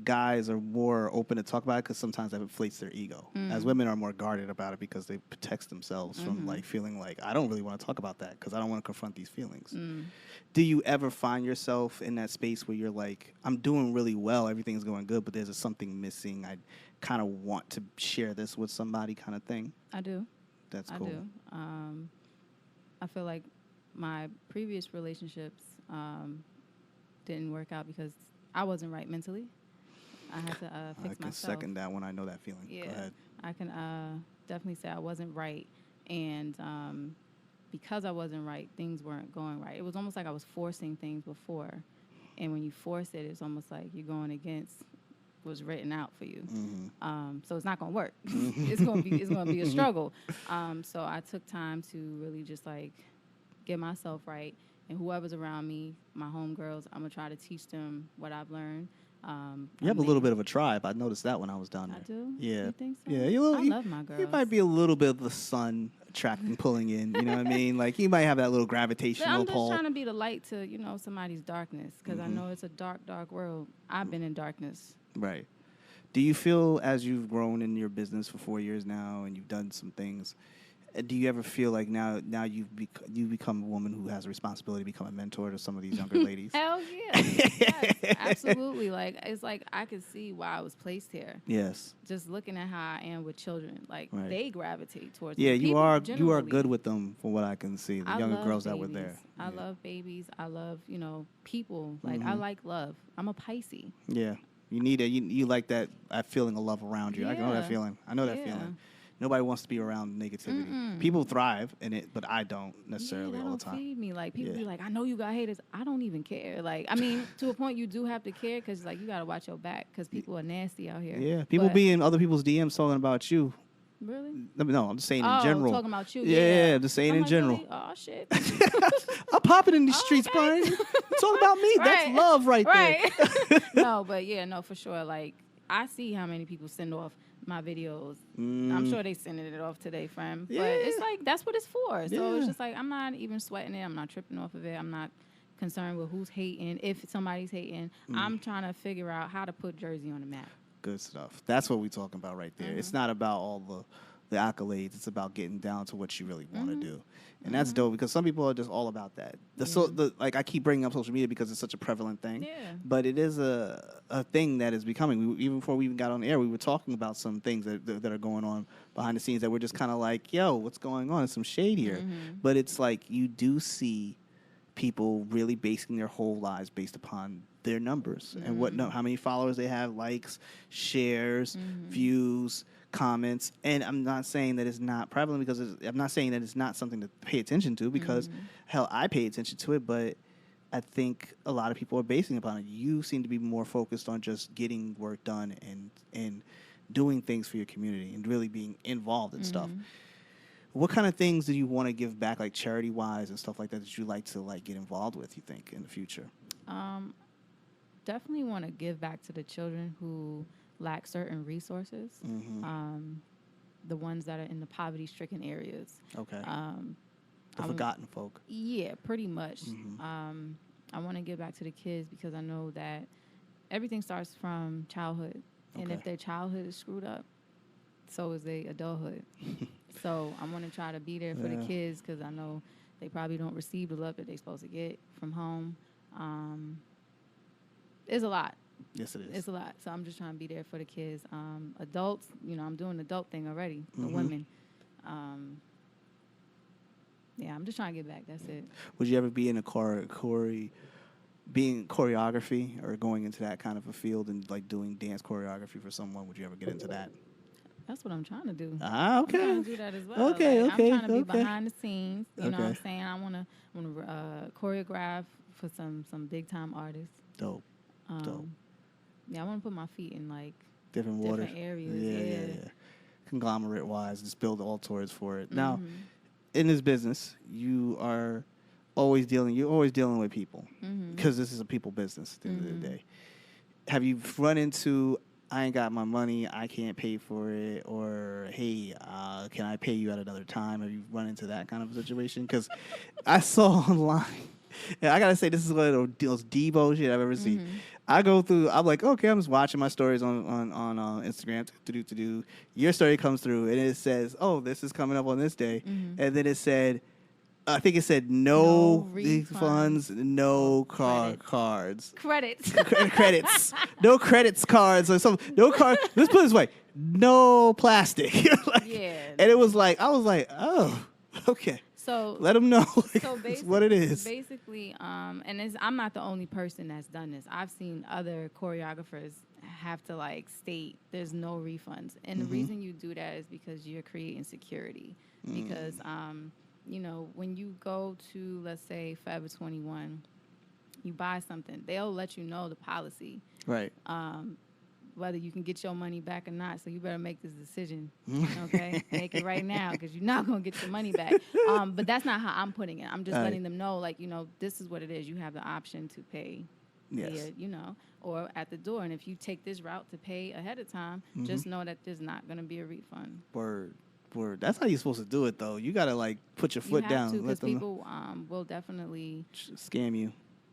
guys are more open to talk about it because sometimes that inflates their ego. As women are more guarded about it because they protect themselves from like feeling like I don't really want to talk about that because I don't want to confront these feelings. Do you ever find yourself in that space where you're like, I'm doing really well, everything's going good, but there's something missing? I kind of want to share this with somebody, kind of thing. I do. That's cool. I do. I feel like my previous relationships didn't work out because I wasn't right mentally. I had to fix myself. I can second that when I know that feeling. Yeah, go ahead. I can definitely say I wasn't right, and because I wasn't right, things weren't going right. It was almost like I was forcing things before, and when you force it, it's almost like you're going against what's written out for you. So it's not going to work. It's going to be a struggle. So I took time to really just like get myself right, and whoever's around me, my homegirls, I'm gonna try to teach them what I've learned. You have a little bit of a tribe. I noticed that when I was down there. I do? Yeah. You think so? Yeah. I love my girls. You might be a little bit of the sun attracting, pulling in. You know what I mean? Like you might have that little gravitational pull. I'm just trying to be the light to somebody's darkness because I know it's a dark, dark world. I've been in darkness. Right. Do you feel as you've grown in your business for 4 years now and you've done some things, do you ever feel like now you've become a woman who has a responsibility to become a mentor to some of these younger ladies? Hell yeah. Yes, absolutely. Like it's like I could see why I was placed here. Yes. Just looking at how I am with children, like right. they gravitate towards me. Yeah, you are good with them from what I can see. The younger girls that were there. I love babies. I love, people. Like I like love. I'm a Pisces. Yeah. You need it. You like that feeling of love around you. Yeah. I know that feeling. I know that feeling. Nobody wants to be around negativity. People thrive in it, but I don't necessarily that all don't the time. feed me. Like people be like, I know you got haters. I don't even care. Like, I mean, to a point you do have to care because like you got to watch your back because people are nasty out here. Yeah, people be in other people's DMs talking about you. Really? No, I'm just saying in general. Talking about you. Yeah, I'm just saying in like, general. Really? Oh shit. I'm popping in these streets, Brian. Talk about me. Right. That's love right there. No, but yeah, no, for sure. Like I see how many people send off my videos. I'm sure they sending it off to their friend. Yeah. But it's like that's what it's for. So Yeah. it's just like I'm not even sweating it. I'm not tripping off of it. I'm not concerned with who's hating. If somebody's hating, I'm trying to figure out how to put Jersey on the map. Good stuff. That's what we're talking about right there. It's not about all the accolades. It's about getting down to what you really want to do. And that's dope because some people are just all about that. Like I keep bringing up social media because it's such a prevalent thing. Yeah. But it is a thing that is becoming. Even before we even got on the air, we were talking about some things that are going on behind the scenes that we're just kind of like, yo, what's going on? There's some shade here. But it's like you do see people really basing their whole lives based upon their numbers and how many followers they have, likes, shares, views, comments. And I'm not saying that it's not prevalent because I'm not saying that it's not something to pay attention to because hell, I pay attention to it, but I think a lot of people are basing upon it. You seem to be more focused on just getting work done and doing things for your community and really being involved in stuff. What kind of things do you want to give back, like charity-wise and stuff like that you like to like get involved with, you think, in the future? Definitely want to give back to the children who lack certain resources, the ones that are in the poverty-stricken areas. Okay. The forgotten folk. Yeah, pretty much. I want to give back to the kids because I know that everything starts from childhood. And if their childhood is screwed up, so is their adulthood. So I want to try to be there for the kids because I know they probably don't receive the love that they're supposed to get from home. It's a lot. Yes, it is. It's a lot. So I'm just trying to be there for the kids. Adults, I'm doing the adult thing already for women. Yeah, I'm just trying to get back. That's it. Would you ever be in being choreography or going into that kind of a field and like doing dance choreography for someone? Would you ever get into that? That's what I'm trying to do. Okay. I'm trying to do that as well. Okay. I'm trying to be behind the scenes. You know what I'm saying? I want to choreograph for some big time artists. Dope. Yeah, I want to put my feet in like different areas. Yeah. Conglomerate wise, just build all towards for it. Now, in this business, you're always dealing with people because this is a people business at the end of the day. Have you run into, I ain't got my money, I can't pay for it, or hey, can I pay you at another time? Have you run into that kind of situation? Because I saw online, and I gotta say this is one of the most Devo shit I've ever seen. I go through, I'm like, okay, I'm just watching my stories on Instagram. Your story comes through, and it says, oh, this is coming up on this day, and then it said, I think it said no refunds, no cards. Credits. Credits. No credits cards or something. No card. Let's put it this way. No plastic. And it was like, I was like, oh, okay. So let them know what it is. Basically, and I'm not the only person that's done this. I've seen other choreographers have to like state there's no refunds. And the reason you do that is because you're creating security. Because when you go to, let's say, Forever 21, you buy something, they'll let you know the policy. Right. Whether you can get your money back or not. So you better make this decision, okay? Make it right now because you're not going to get your money back. But that's not how I'm putting it. I'm just letting them know, like, this is what it is. You have the option to pay, or at the door. And if you take this route to pay ahead of time, just know that there's not going to be a refund. Word. That's how you're supposed to do it, though. You got to, like, put your foot down. Because people will definitely scam you.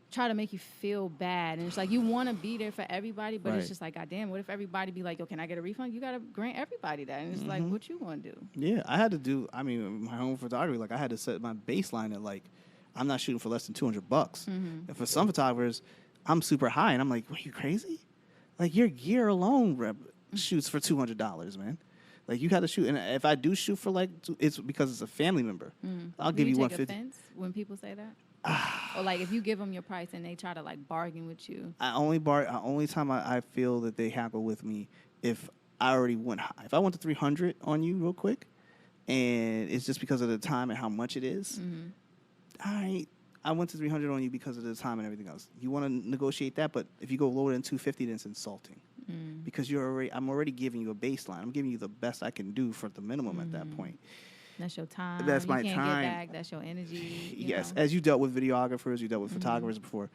Try to make you feel bad. And it's like you want to be there for everybody, but it's just like, goddamn, what if everybody be like, yo, can I get a refund? You got to grant everybody that. And it's like, what you want to do? Yeah, I had to do, my home photography, like I had to set my baseline at like, I'm not shooting for less than $200. And for some photographers, I'm super high. And I'm like, are you crazy? Like your gear alone shoots for $200, man. Like you got to shoot. And if I do shoot for like, it's because it's a family member. I'll give you $150. Take offense when people say that? Or like if you give them your price and they try to like bargain with you. Only time I feel that they haggle with me if I already went high. If I went to 300 on you real quick, and it's just because of the time and how much it is, all right, I went to 300 on you because of the time and everything else. You want to negotiate that, but if you go lower than 250, then it's insulting. Because I'm already giving you a baseline. I'm giving you the best I can do for the minimum at that point. That's your time. That's my you can't time. Get back. That's your energy. Yes, know. as you dealt with videographers, you dealt with photographers before.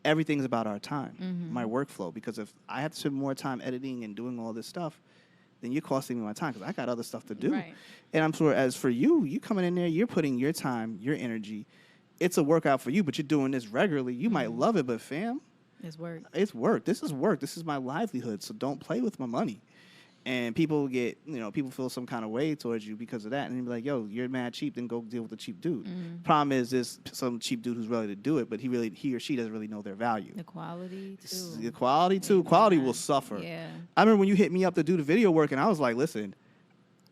Everything's about our time, my workflow. Because if I have to spend more time editing and doing all this stuff, then you're costing me my time because I got other stuff to do. Right. And I'm sure as for you coming in there, you're putting your time, your energy. It's a workout for you, but you're doing this regularly. You might love it, but fam, it's work. It's work. This is work. This is my livelihood. So don't play with my money. And people people feel some kind of way towards you because of that. And they be like, yo, you're mad cheap, then go deal with the cheap dude. Problem is, there's some cheap dude who's ready to do it, but he or she doesn't really know their value. The quality, too. The quality, too. Quality will suffer. Yeah. I remember when you hit me up to do the video work, and I was like, listen,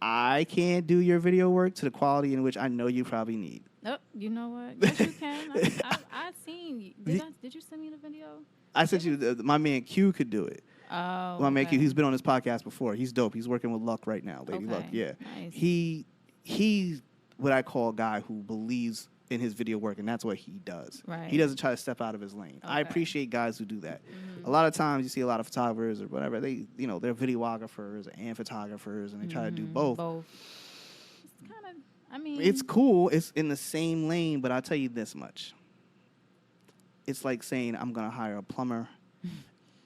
I can't do your video work to the quality in which I know you probably need. Oh, you know what? Yes, you can. I seen. Did you send me the video? I sent you, my man Q could do it. Oh, my man Q, he's been on this podcast before. He's dope. He's working with Luck right now, Lady Luck. Yeah, nice. He's what I call a guy who believes in his video work, and that's what he does. Right. He doesn't try to step out of his lane. I appreciate guys who do that. A lot of times you see a lot of photographers or whatever. They're videographers and photographers, and they try to do both. It's kind of. I mean, it's cool. It's in the same lane, but I'll tell you this much. It's like saying I'm gonna hire a plumber.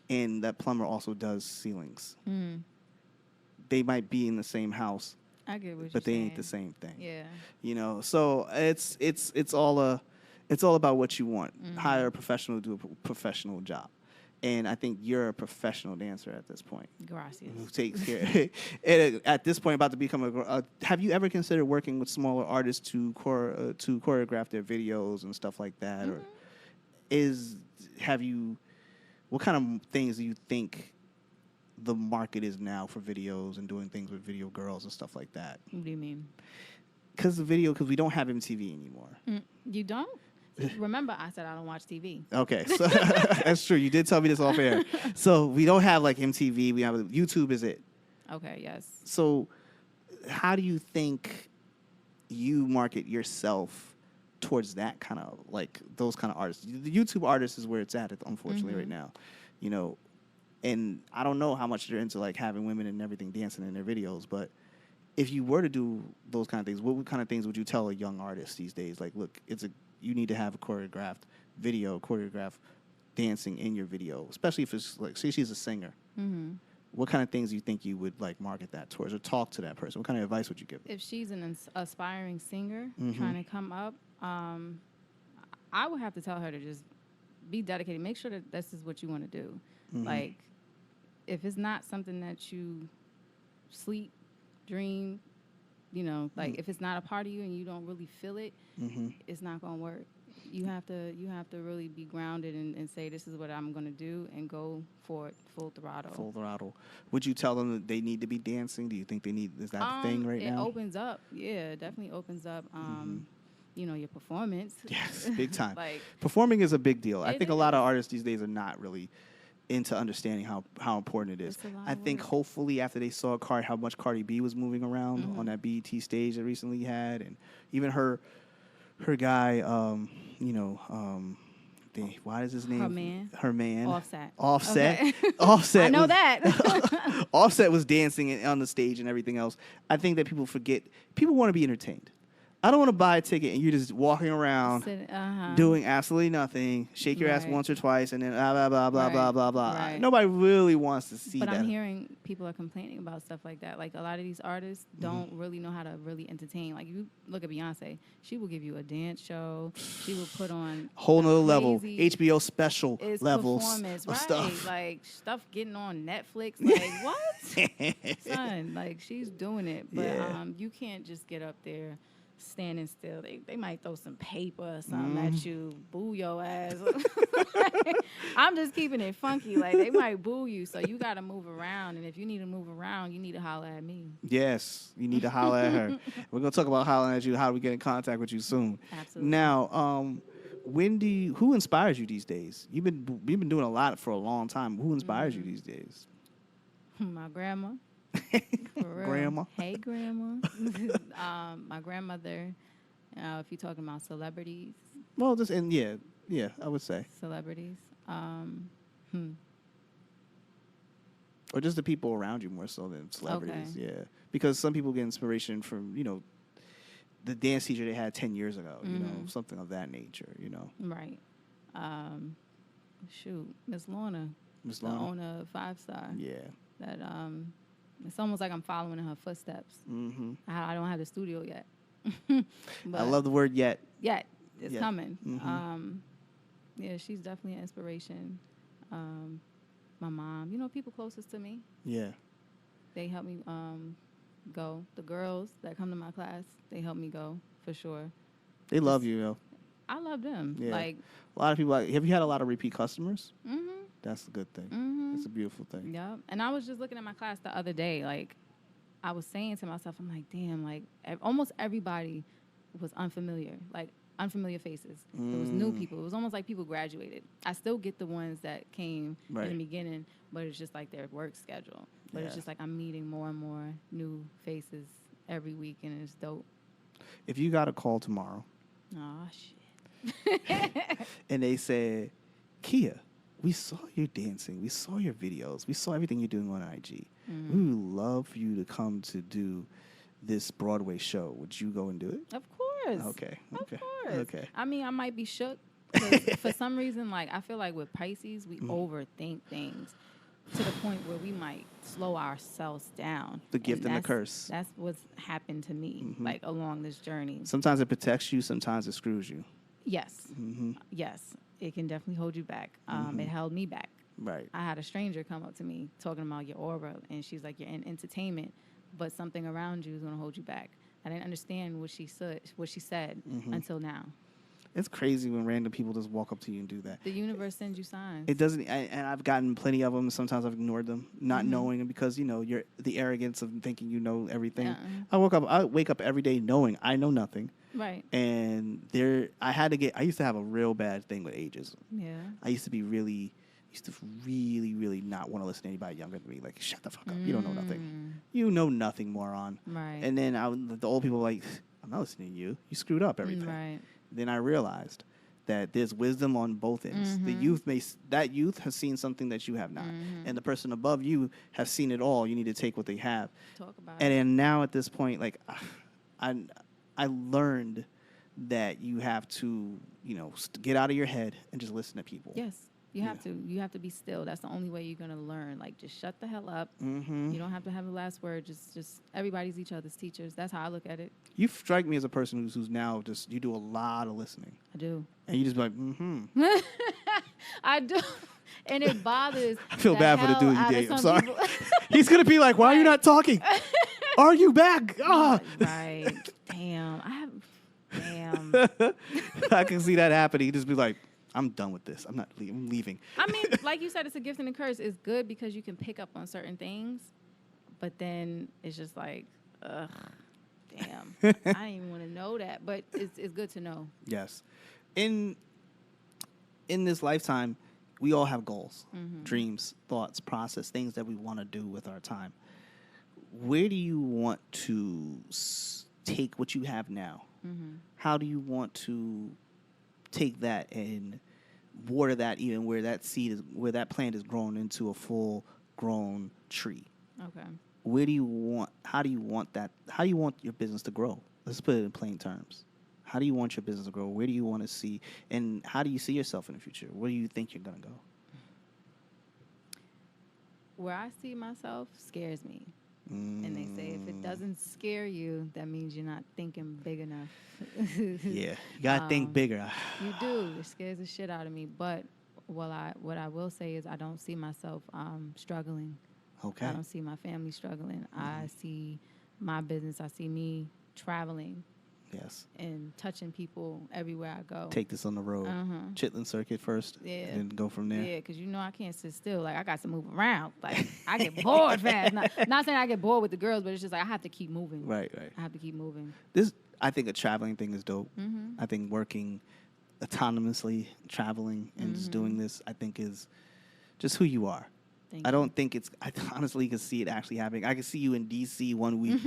And that plumber also does ceilings. They might be in the same house, I get what but they saying. ain't the same thing. Yeah. So it's all about what you want. Hire a professional to do a professional job, and I think you're a professional dancer at this point. Gracias. Who takes care? And at this point, about to become have you ever considered working with smaller artists to choreograph their videos and stuff like that, or what kind of things do you think the market is now for videos and doing things with video girls and stuff like that? What do you mean? Because we don't have MTV anymore. You don't? Remember, I said I don't watch TV. Okay, so that's true. You did tell me this off air. So we don't have like MTV. We have YouTube. Is it? Okay. Yes. So, how do you think you market yourself towards that kind of those kind of artists? The YouTube artist is where it's at, unfortunately, right now. And I don't know how much they're into having women and everything dancing in their videos, but if you were to do those kind of things, what kind of things would you tell a young artist these days? Look, you need to have a choreographed dancing in your video, especially if it's say she's a singer. What kind of things do you think you would market that towards or talk to that person? What kind of advice would you give them? If she's an aspiring singer trying to come up, I would have to tell her to just be dedicated. Make sure that this is what you want to do. If it's not something that you sleep, dream, if it's not a part of you and you don't really feel it, it's not going to work. You have to really be grounded and say, this is what I'm going to do, and go for it full throttle. Full throttle. Would you tell them that they need to be dancing? Do you think is that the thing right now? It opens up. Yeah, it definitely opens up, your performance. Yes, big time. Performing is a big deal. I think a lot of artists these days are not really into understanding how important it is. I think hopefully after they saw how much Cardi B was moving around on that BET stage that recently had, and even her guy, why is his name? Her man. Offset. Okay. Offset. I know that. Offset was dancing on the stage and everything else. I think that people forget. People want to be entertained. I don't want to buy a ticket and you're just walking around doing absolutely nothing, shake your ass once or twice, and then blah, blah, blah, blah, blah, blah, blah. Right. Nobody really wants to see that. But I'm hearing people are complaining about stuff like that. A lot of these artists don't really know how to really entertain. You look at Beyonce, she will give you a dance show. She will put on whole nother level, HBO special levels performance, of stuff. Stuff getting on Netflix. What? Son, she's doing it. But you can't just get up there standing still. They might throw some paper or something at you, boo your ass. I'm just keeping it funky. They might boo you, so you got to move around. And if you need to move around, you need to holler at me. Yes, you need to holler at her. We're going to talk about hollering at you, how do we get in contact with you soon. Absolutely. Now, who inspires you these days? You've been doing a lot for a long time. Who inspires you these days? My grandma. For real. Grandma. Hey, Grandma. My grandmother, if you're talking about celebrities. Well, just, and yeah, I would say. Celebrities. Or just the people around you more so than celebrities. Okay. Yeah. Because some people get inspiration from, the dance teacher they had 10 years ago, something of that nature, Right. Miss Lorna. Miss The Lorna. owner of 5 Star. Yeah. That it's almost like I'm following in her footsteps. Mm-hmm. I don't have the studio yet. I love the word yet. Yet. It's coming. Mm-hmm. Yeah, she's definitely an inspiration. My mom, people closest to me, Yeah. they help me go. The girls that come to my class, they help me go for sure. They love you, yo. I love them. Yeah. Like, a lot of people, have you had a lot of repeat customers? mm-hmm. That's a good thing. Mm-hmm. That's a beautiful thing. Yeah. And I was just looking at my class the other day. Like, I was saying to myself, I'm like, damn, like, almost everybody was unfamiliar. Like, unfamiliar faces. It was new people. It was almost like people graduated. I still get the ones that came in the beginning, but it's just like their work schedule. But it's just like I'm meeting more and more new faces every week, and it's dope. If you got a call tomorrow, Oh, shit. and they said, Kia, we saw you dancing. We saw your videos. We saw everything you're doing on IG. Mm-hmm. We would love for you to come to do this Broadway show. Would you go and do it? Of course. Okay. Of course. Okay. I mean, I might be shook. 'Cause for some reason, like, I feel like with Pisces, we overthink things to the point where we might slow ourselves down. The gift and the curse. That's what's happened to me, like, along this journey. Sometimes it protects you. Sometimes it screws you. Yes. Mm-hmm. Yes. It can definitely hold you back. It held me back. Right. I had a stranger come up to me talking about your aura, and she's like, you're in entertainment, but something around you is going to hold you back. I didn't understand what she said until now. It's crazy when random people just walk up to you and do that. The universe sends you signs. It doesn't, and I've gotten plenty of them. Sometimes I've ignored them, not knowing them, because you're the arrogance of thinking you know everything. I wake up every day knowing I know nothing. Right. And I used to have a real bad thing with ageism. Yeah. I used to really, really not want to listen to anybody younger than me. Like, shut the fuck up. You don't know nothing. You know nothing, moron. Right. And then the old people were like, I'm not listening to you. You screwed up everything. Right. Then I realized that there's wisdom on both ends. The youth has seen something that you have not, and the person above you has seen it all. You need to take what they have. Talk about and then now at this point, like, I learned that you have to, get out of your head and just listen to people. Yes. You have to. You have to be still. That's the only way you're going to learn. Like, just shut the hell up. You don't have to have the last word. Just everybody's each other's teachers. That's how I look at it. You strike me as a person who's now you do a lot of listening. I do. And you just be like, I do. And it bothers. I feel bad for the dude you date. I'm sorry. People. He's going to be like, why are you not talking? Are you back? Right. Damn. I can see that happening. He just be like, I'm done with this. I'm not leaving. I'm leaving. I mean, like you said, it's a gift and a curse. It's good because you can pick up on certain things, but then it's just like, ugh, damn. I didn't even want to know that, but it's good to know. Yes. In this lifetime, we all have goals, dreams, thoughts, process, things that we want to do with our time. Where do you want to take what you have now? How do you want to take that and water that, even where that plant is grown into a full grown tree? Okay. How do you want your business to grow? Let's put it in plain terms. How do you want your business to grow? Where do you want to see, and how do you see yourself in the future? Where do you think you're going to go? Where I see myself scares me. And they say if it doesn't scare you, that means you're not thinking big enough. Yeah, you gotta think bigger. You do. It scares the shit out of me. But what I will say is I don't see myself struggling. Okay. I don't see my family struggling. I see my business. I see me traveling. Yes. And touching people everywhere I go. Take this on the road. Chitlin Circuit first. Yeah. And then go from there. Yeah, because I can't sit still. Like, I got to move around. Like, I get bored fast. Not saying I get bored with the girls, but it's just like I have to keep moving. Right. I have to keep moving. I think a traveling thing is dope. I think working autonomously, traveling, and just doing this, I think is just who you are. Thank I you. don't think it's. I honestly can see it actually happening. I can see you in D.C. one week,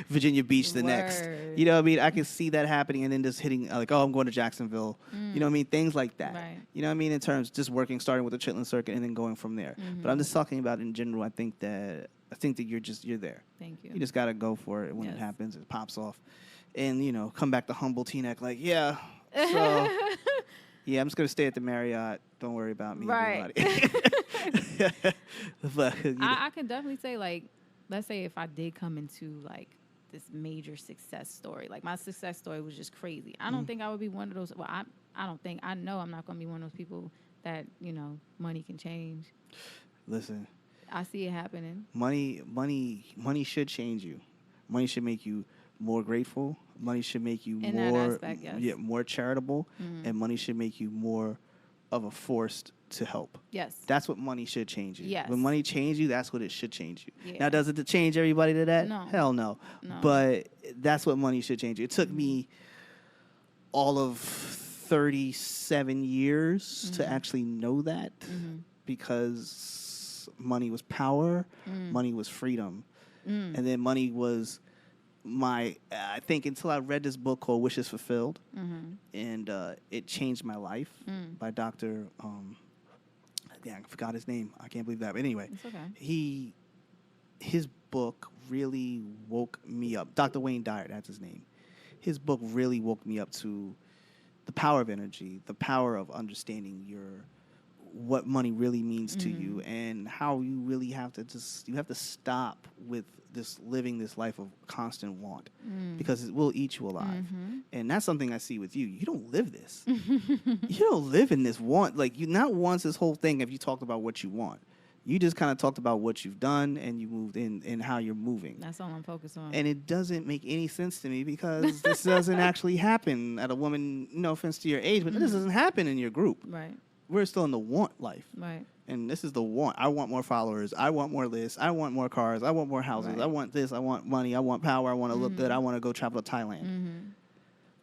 Virginia Beach the next. Word. You know what I mean? I can see that happening, and then just hitting like, oh, I'm going to Jacksonville. You know what I mean? Things like that. Right. You know what I mean? In terms just working, starting with the Chitlin Circuit, and then going from there. But I'm just talking about in general. I think that you're there. Thank you. You just gotta go for it when it happens. It pops off, and come back to humble T-neck like, yeah. So yeah, I'm just gonna stay at the Marriott. Don't worry about me. Right. But, I can definitely say, like, let's say if I did come into like this major success story, like my success story was just crazy. I don't think I would be one of those. Well, I know I'm not gonna be one of those people that money can change. Listen, I see it happening. Money should change you. Money should make you more grateful. Money should make you In more, that aspect, yes. more charitable, and money should make you more of a force to help. Yes. That's what money should change you. Yes. When money changes you, that's what it should change you. Yeah. Now, does it change everybody to that? No. Hell no. No. But that's what money should change you. It took me all of 37 years to actually know that because money was power, money was freedom, and then money was I think until I read this book called Wishes Fulfilled, and it changed my life by Dr. I forgot his name. I can't believe that. But anyway, It's okay. His book really woke me up. Dr. Wayne Dyer, that's his name. His book really woke me up to the power of energy, the power of understanding what money really means to you, and how you really have to stop with living this life of constant want, because it will eat you alive. And that's something I see with you. You don't live this. You don't live in this want. Like, you not once this whole thing have you talked about what you want. You just kind of talked about what you've done, and you moved in and how you're moving. That's all I'm focused on. And it doesn't make any sense to me because this doesn't actually happen at a woman, no offense to your age, but this doesn't happen in your group. Right. We're still in the want life. Right. And this is the want. I want more followers. I want more lists. I want more cars. I want more houses. Right. I want this. I want money. I want power. I want to look good. I want to go travel to Thailand.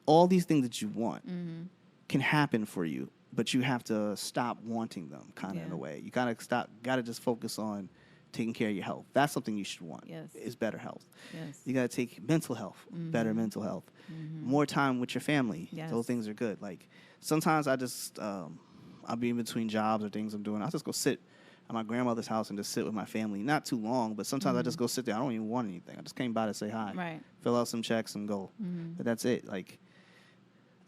All these things that you want can happen for you, but you have to stop wanting them kind of in a way. You got to just focus on taking care of your health. That's something you should want. Yes. Is better health. Yes. You got to take mental health, better mental health, more time with your family. Yes. Those things are good. Like sometimes I just, I'll be in between jobs or things I'm doing. I'll just go sit at my grandmother's house and just sit with my family. Not too long, but sometimes I just go sit there. I don't even want anything. I just came by to say hi, Right. fill out some checks and go. But that's it. Like,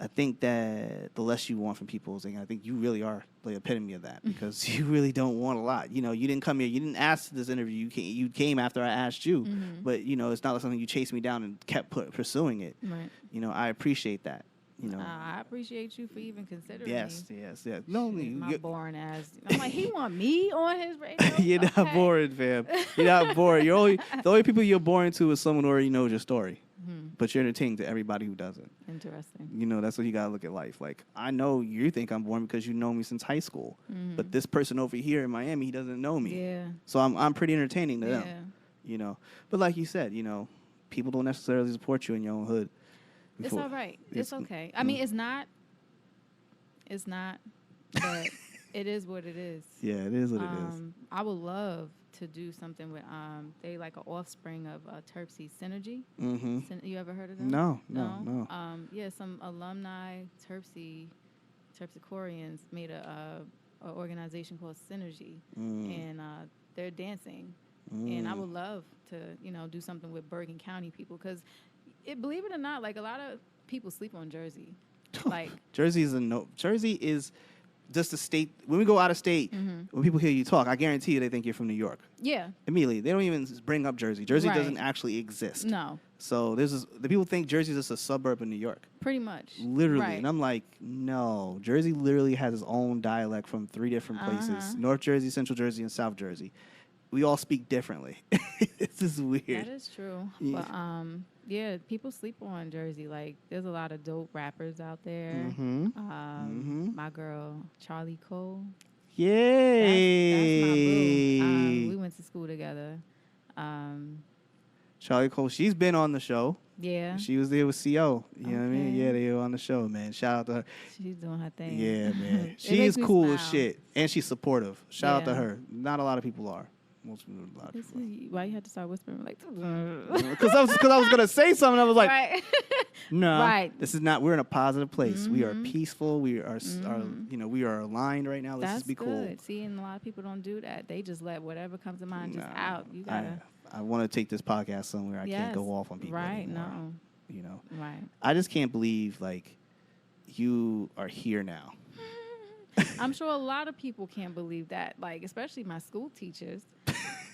I think that the less you want from people, I think you really are the epitome of that, because you really don't want a lot. You didn't come here. You didn't ask this interview. You came after I asked you. But, it's not like something you chased me down and kept pursuing it. Right. I appreciate that. I appreciate you for even considering Yes. me. No, My boring ass. I'm like, he want me on his radio? you're not boring, fam. You're not boring. The only people you're boring to is someone who already knows your story. But you're entertaining to everybody who doesn't. Interesting. That's what you gotta look at life. Like, I know you think I'm boring because you know me since high school, but this person over here in Miami, he doesn't know me. Yeah. So I'm pretty entertaining to Yeah. them. But like you said, people don't necessarily support you in your own hood. It's all right. It's okay. I mean, it's not, but it is what it is. Yeah, it is what it is. I would love to do something with, they like an offspring of Terpsy Synergy. You ever heard of them? No. Yeah, some alumni Terpsichoreans made a organization called Synergy, and they're dancing. And I would love to, do something with Bergen County people, because believe it or not, like, a lot of people sleep on Jersey. Like, Jersey is just a state. When we go out of state, when people hear you talk, I guarantee you they think you're from New York. Yeah. Immediately. They don't even bring up Jersey. Jersey Right. doesn't actually exist. No. So the people think Jersey is just a suburb of New York. Pretty much. Literally. Right. And I'm like, no. Jersey literally has its own dialect from 3 different places. North Jersey, Central Jersey, and South Jersey. We all speak differently. This is weird. That is true. Yeah. But yeah, people sleep on Jersey. Like, there's a lot of dope rappers out there. My girl Charlie Cole. Yay! That's my boo. We went to school together. Charlie Cole, she's been on the show. Yeah. She was there with CO. You know what I mean? Okay. Yeah, they were on the show, man. Shout out to her. She's doing her thing. Yeah, man. It She makes is me cool as smile. shit. And she's supportive. Shout out to Yeah. her. Not a lot of people are. Most people, a lot of This people. is- Why you had to start whispering like? Because I was gonna say something. I was like, right. no, Right. this is not. We're in a positive place. We are peaceful. We are, we are aligned right now. Let's That's just be good. cool. See, and a lot of people don't do that. They just let whatever comes to mind just Nah, out. You gotta. I want to take this podcast somewhere. I can't Yes. go off on people Right. anymore. No. You know, Right. I just can't believe like you are here now. I'm sure a lot of people can't believe that. Like, especially my school teachers.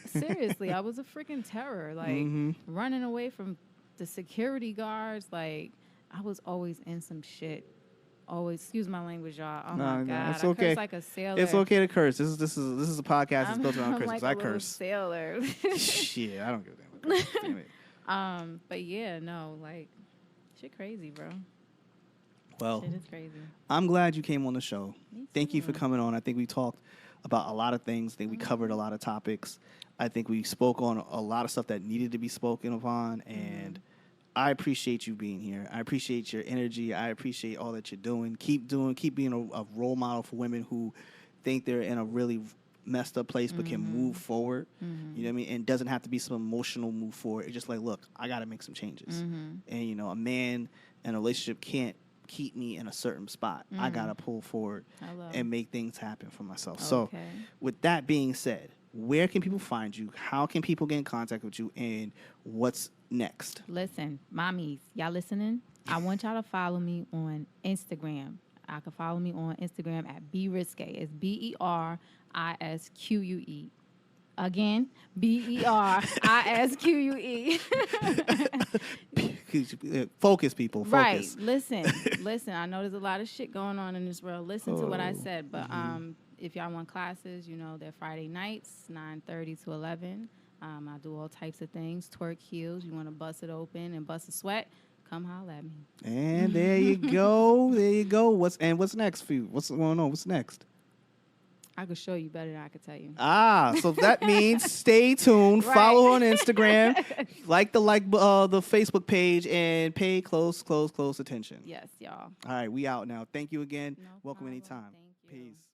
Seriously, I was a freaking terror. Like running away from the security guards. Like, I was always in some shit. Always, excuse my language, y'all. Oh my God, it's I okay. curse like a sailor. It's okay to curse. This is a podcast that's built around I'm Christmas. like I a little curse. sailor. Shit, I don't give a damn. Damn it. But yeah, no, like, shit crazy, bro. Well, Shit is crazy. I'm glad you came on the show. Me Thank you too. for coming on. I think we talked about a lot of things. I think we covered a lot of topics. I think we spoke on a lot of stuff that needed to be spoken upon, and I appreciate you being here. I appreciate your energy. I appreciate all that you're doing. Keep being a role model for women who think they're in a really messed up place but can move forward. You know what I mean? And it doesn't have to be some emotional move forward. It's just like, look, I got to make some changes. And, you know, a man in a relationship can't keep me in a certain spot. I got to pull forward Hello. and make things happen for myself. So Okay. with that being said, where can people find you? How can people get in contact with you? And what's next? Listen, mommies, y'all listening? I want y'all to follow me on Instagram. I can follow me on Instagram at BeRisque. It's BeRisque. Again, BeRisque. Focus, people. Right. Focus. Listen. I know there's a lot of shit going on in this world. Listen to what I said. But if y'all want classes, you know, they're Friday nights, 9:30 to 11. I do all types of things. Twerk heels. You want to bust it open and bust a sweat? Come holler at me. And there you go. There you go. What's next for you? What's going on? What's next? I could show you better than I could tell you. So that means stay tuned. Right. Follow on Instagram, like the Facebook page, and pay close attention. Yes, y'all. All right, we out now. Thank you again. No Welcome problem. anytime. Thank you. Peace.